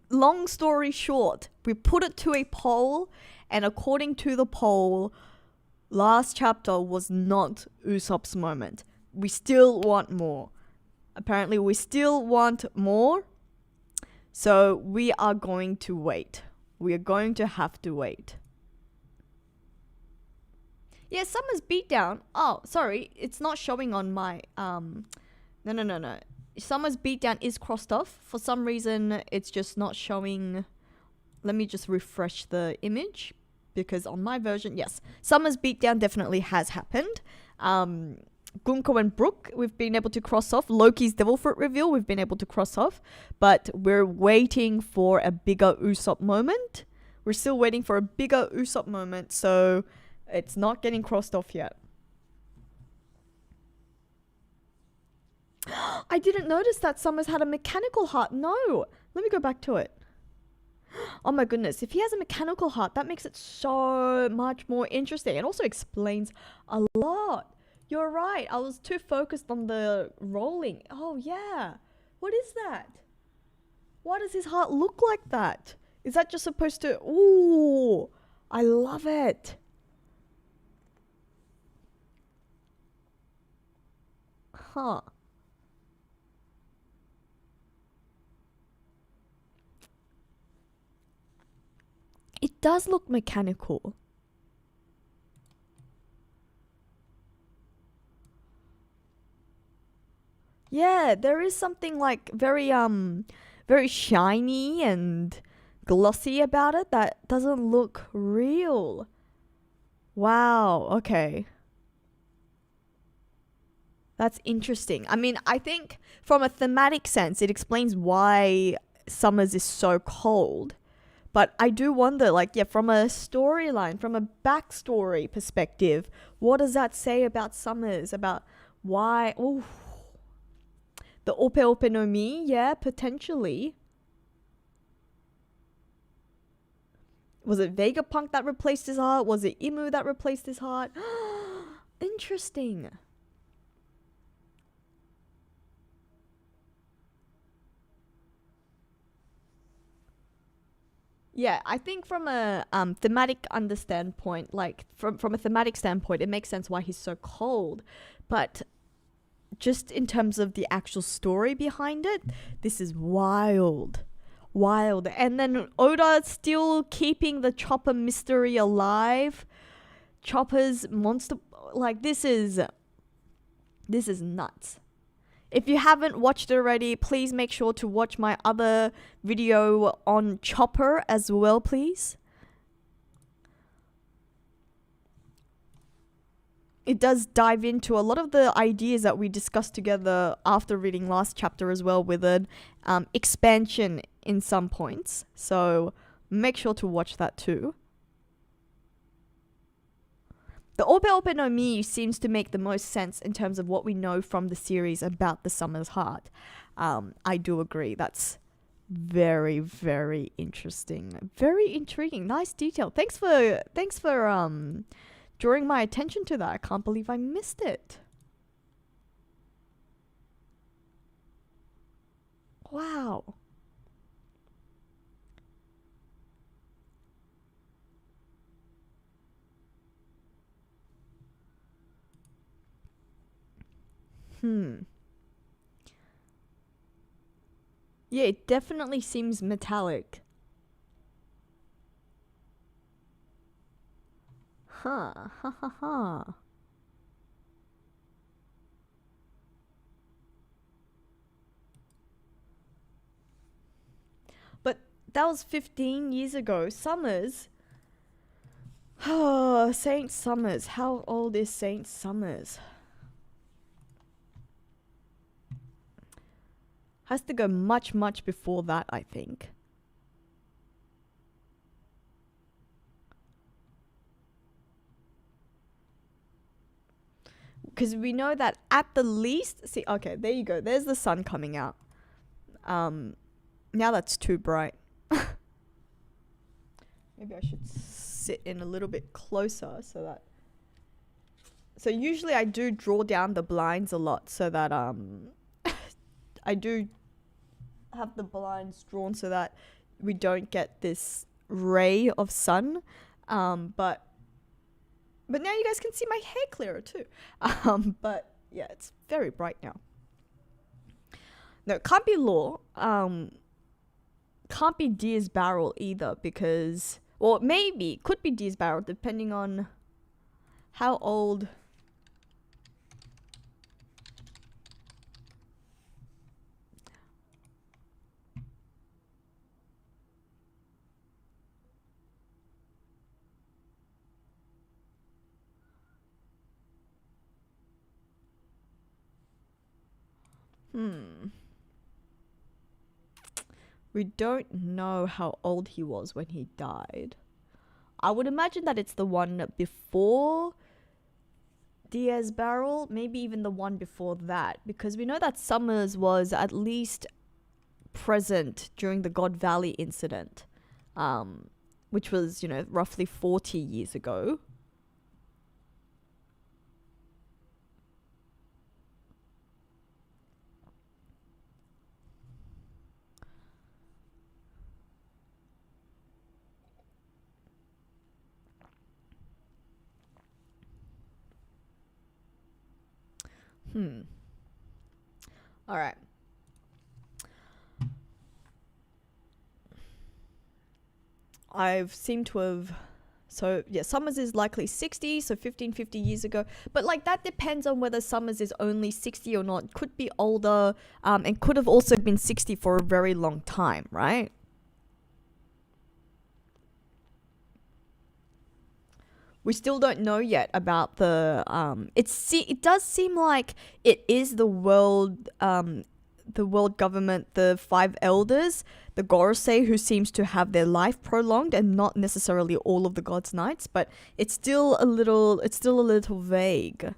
Long story short, we put it to a poll, and according to the poll, last chapter was not Usopp's moment. We still want more. Apparently, we still want more. So we are going to wait. We are going to have to wait. Yeah, Summer's beatdown. Oh, sorry. It's not showing on my... No. Summer's beatdown is crossed off. For some reason, it's just not showing... Let me just refresh the image. Because on my version, yes. Summer's beatdown definitely has happened. Gunko and Brook, we've been able to cross off. Loki's Devil Fruit reveal, we've been able to cross off. But we're waiting for a bigger Usopp moment. We're still waiting for a bigger Usopp moment, so it's not getting crossed off yet. I didn't notice that Summers had a mechanical heart. No, let me go back to it. Oh my goodness, if he has a mechanical heart, that makes it so much more interesting. It also explains a lot. You're right. I was too focused on the rolling. Oh, yeah. What is that? Why does his heart look like that? Is that just supposed to... Ooh, I love it. Huh. It does look mechanical. Yeah, there is something like very shiny and glossy about it that doesn't look real. Wow, okay. That's interesting. I mean, I think from a thematic sense, it explains why Summers is so cold. But I do wonder, like, yeah, from a storyline, from a backstory perspective, what does that say about Summers? About why... Ooh. The Ope Ope no Mi, yeah, potentially. Was it Vegapunk that replaced his heart? Was it Imu that replaced his heart? Interesting. Yeah, I think from a thematic standpoint, like from a thematic standpoint, it makes sense why he's so cold. But just in terms of the actual story behind it, this is wild. Wild. And then Oda still keeping the Chopper mystery alive. Chopper's monster... Like, this is nuts. If you haven't watched it already, please make sure to watch my other video on Chopper as well, please. It does dive into a lot of the ideas that we discussed together after reading last chapter as well, with an expansion in some points. So make sure to watch that too. The Ope Ope no Mi seems to make the most sense in terms of what we know from the series about the Summer's Heart. I do agree. That's very, very interesting. Very intriguing. Nice detail. Thanks for drawing my attention to that. I can't believe I missed it. Wow. Yeah, it definitely seems metallic. Huh. Ha ha ha. But that was 15 years ago. Summers. Oh, Saint Summers. How old is Saint Summers? Has to go much, much before that, I think. Because we know that at the least... See, okay, there you go. There's the sun coming out. Now that's too bright. Maybe I should sit in a little bit closer so that... So usually I do draw down the blinds a lot so that I do have the blinds drawn so that we don't get this ray of sun. But now you guys can see my hair clearer too. But yeah, it's very bright now. No, it can't be Law. Can't be Deer's Barrel either because... Well, maybe. Could be Deer's Barrel depending on how old... We don't know how old he was when he died. I would imagine that it's the one before Diaz Barrel, maybe even the one before that, because we know that Summers was at least present during the God Valley incident, which was, roughly 40 years ago. All right. I've seemed to have... So, yeah, Summers is likely 60, so 50 years ago. But, that depends on whether Summers is only 60 or not. Could be older, and could have also been 60 for a very long time, right? We still don't know yet about the... It does seem like it is the world government, the 5 elders, the Gorosei, who seems to have their life prolonged, and not necessarily all of the God's Knights, but it's still a little vague.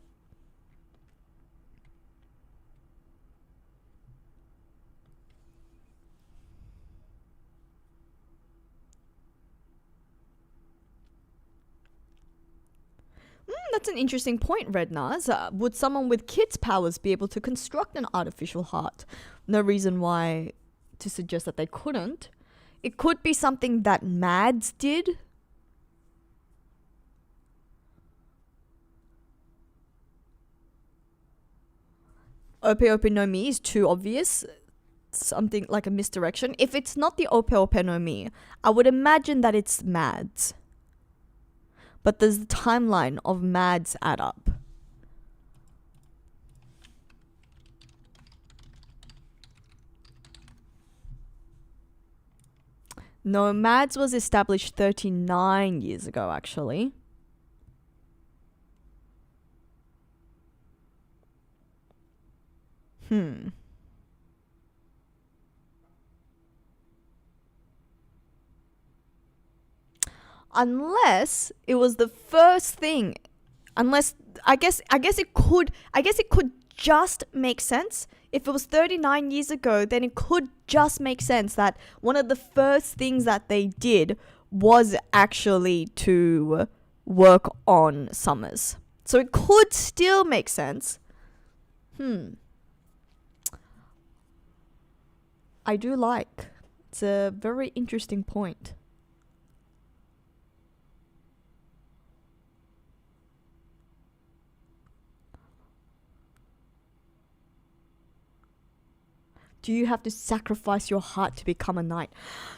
That's an interesting point, Red Nars. Would someone with kids' powers be able to construct an artificial heart? No reason why to suggest that they couldn't. It could be something that Mads did. Ope Ope no Mi is too obvious. Something like a misdirection. If it's not the Ope Ope no Mi, I would imagine that it's Mads. But does the timeline of Mads add up? No, Mads was established 39 years ago, actually. Unless it was the first thing. Unless I guess it could just make sense. If it was 39 years ago, then it could just make sense that one of the first things that they did was actually to work on Summers. So it could still make sense. I do like. It's a very interesting point. Do you have to sacrifice your heart to become a knight?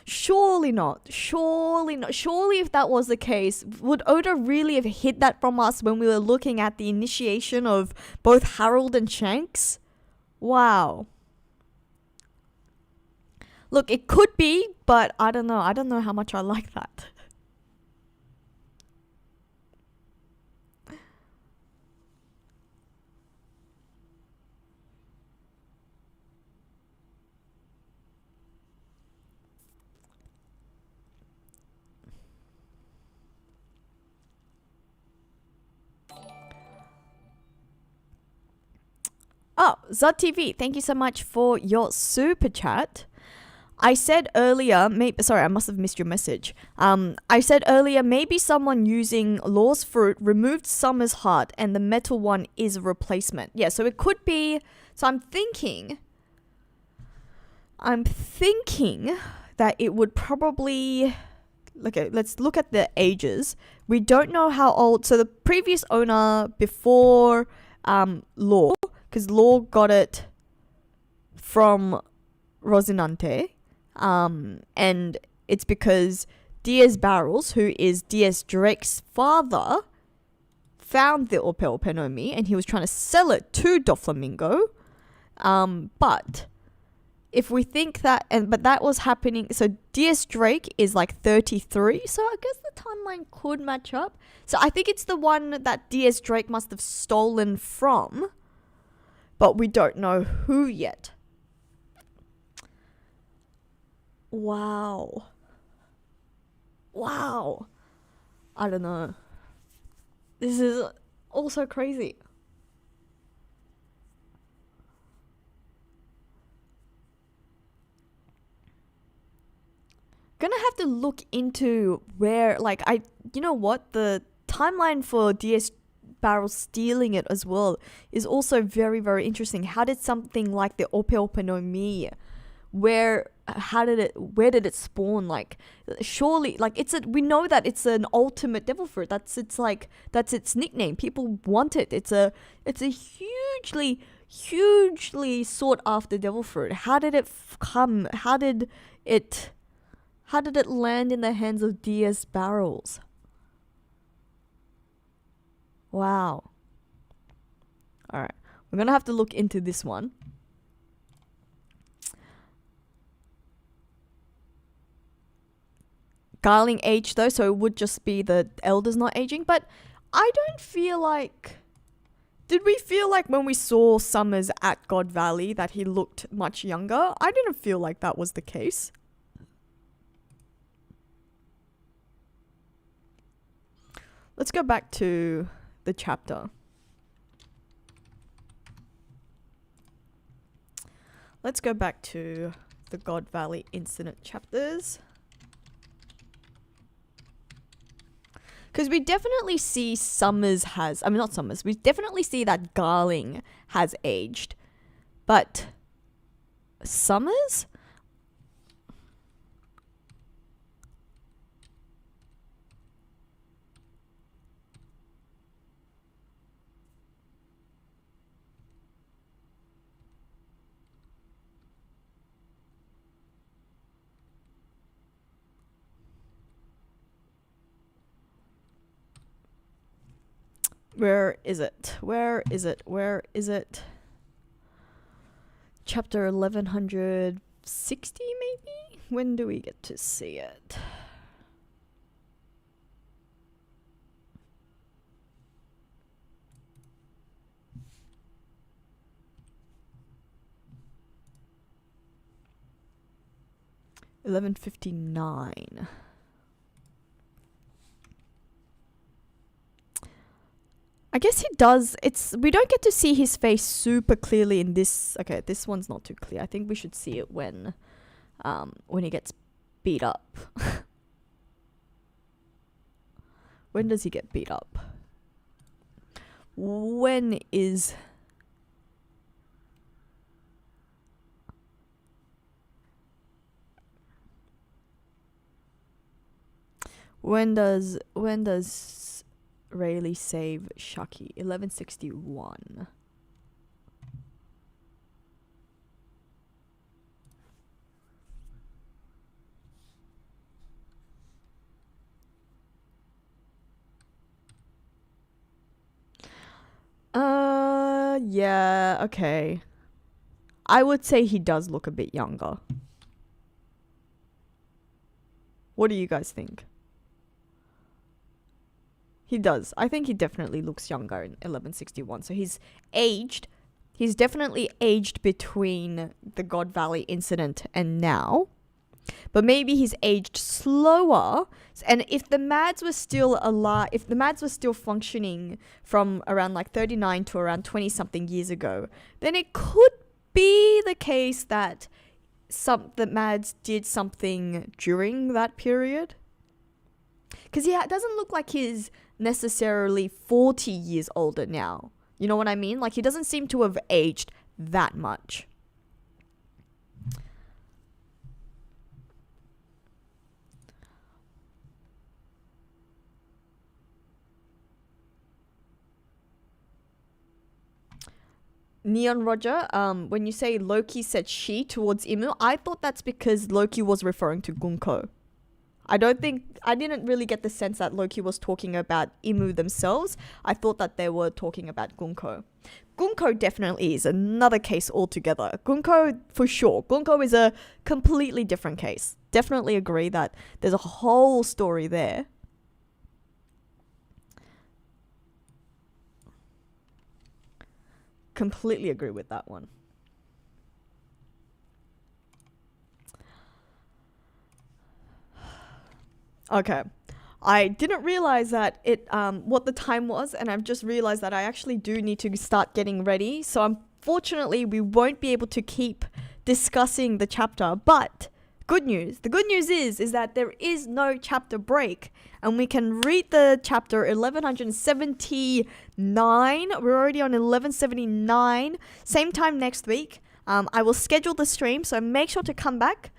Surely not. Surely not. Surely if that was the case, would Oda really have hid that from us when we were looking at the initiation of both Harold and Shanks? Wow. Look, it could be, but I don't know. I don't know how much I like that. Oh, Zod TV, thank you so much for your super chat. I said earlier, sorry, I must have missed your message. I said earlier, maybe someone using Law's fruit removed Summer's heart and the metal one is a replacement. Yeah, so it could be. So I'm thinking that it would probably. Okay, let's look at the ages. We don't know how old. So the previous owner before Law, because Law got it from Rosinante. And it's because Diaz Barrels, who is Diaz Drake's father, found the Ope Ope no Mi and he was trying to sell it to Doflamingo. But if we think that, but that was happening, so Diaz Drake is like 33, so I guess the timeline could match up. So I think it's the one that Diaz Drake must have stolen from, but we don't know who yet. Wow. I don't know. This is also crazy. Gonna have to look into where, like, you know what? The timeline for DS Barrel stealing it as well is also very, very interesting. How did something like the Ope Ope no Mi, where did it spawn? Like, surely, like, we know that it's an ultimate devil fruit. That's its nickname. People want it. It's a hugely sought after devil fruit. How did it come? How did it land in the hands of Diaz Barrels? Wow. All right, we're gonna have to look into this one. Garling aged though, so it would just be the elders not aging. But I don't feel like... Did we feel like when we saw Summers at God Valley that he looked much younger? I didn't feel like that was the case. Let's go back to the chapter. Let's go back to the God Valley incident chapters. Because we definitely see we definitely see that Garling has aged. But Summers? Where is it? Chapter 1160 maybe? When do we get to see it? $11:59. I guess he does. We don't get to see his face super clearly in this. Okay, this one's not too clear. I think we should see it when he gets beat up. When does he get beat up? When does Rayleigh save Shaki? 1161. Yeah, okay. I would say he does look a bit younger. What do you guys think? He does. I think he definitely looks younger in 1161. So he's aged. He's definitely aged between the God Valley incident and now. But maybe he's aged slower. And if the Mads were still alive, if the Mads were still functioning from around like 39 to around 20 something years ago, then it could be the case that the Mads did something during that period. Because it doesn't look like he's necessarily 40 years older now. You know what I mean? Like, he doesn't seem to have aged that much. Neon Roger, when you say Loki said she towards Imu, I thought that's because Loki was referring to Gunko. I didn't really get the sense that Loki was talking about Imu themselves. I thought that they were talking about Gunko. Gunko definitely is another case altogether. Gunko, for sure. Gunko is a completely different case. Definitely agree that there's a whole story there. Completely agree with that one. Okay. I didn't realize that what the time was, and I've just realized that I actually do need to start getting ready. So unfortunately, we won't be able to keep discussing the chapter, but good news. The good news is that there is no chapter break, and we can read the chapter 1179. We're already on 1179. Same time next week. I will schedule the stream, so make sure to come back.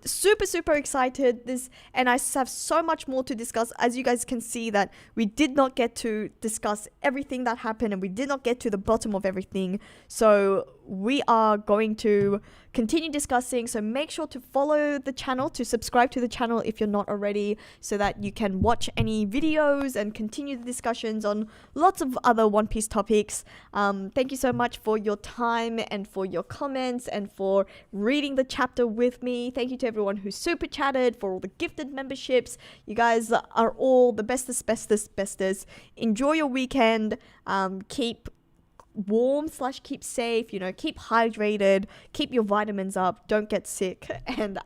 Super excited. And I have so much more to discuss. As you guys can see, that we did not get to discuss everything that happened, and we did not get to the bottom of everything. So we are going to continue discussing. So make sure to follow the channel, to subscribe to the channel if you're not already, so that you can watch any videos and continue the discussions on lots of other One Piece topics. Thank you so much for your time and for your comments and for reading the chapter with me. Thank you to everyone who super chatted, for all the gifted memberships. You guys are all the bestest. Enjoy your weekend. Keep warm / keep safe, keep hydrated, keep your vitamins up, don't get sick, and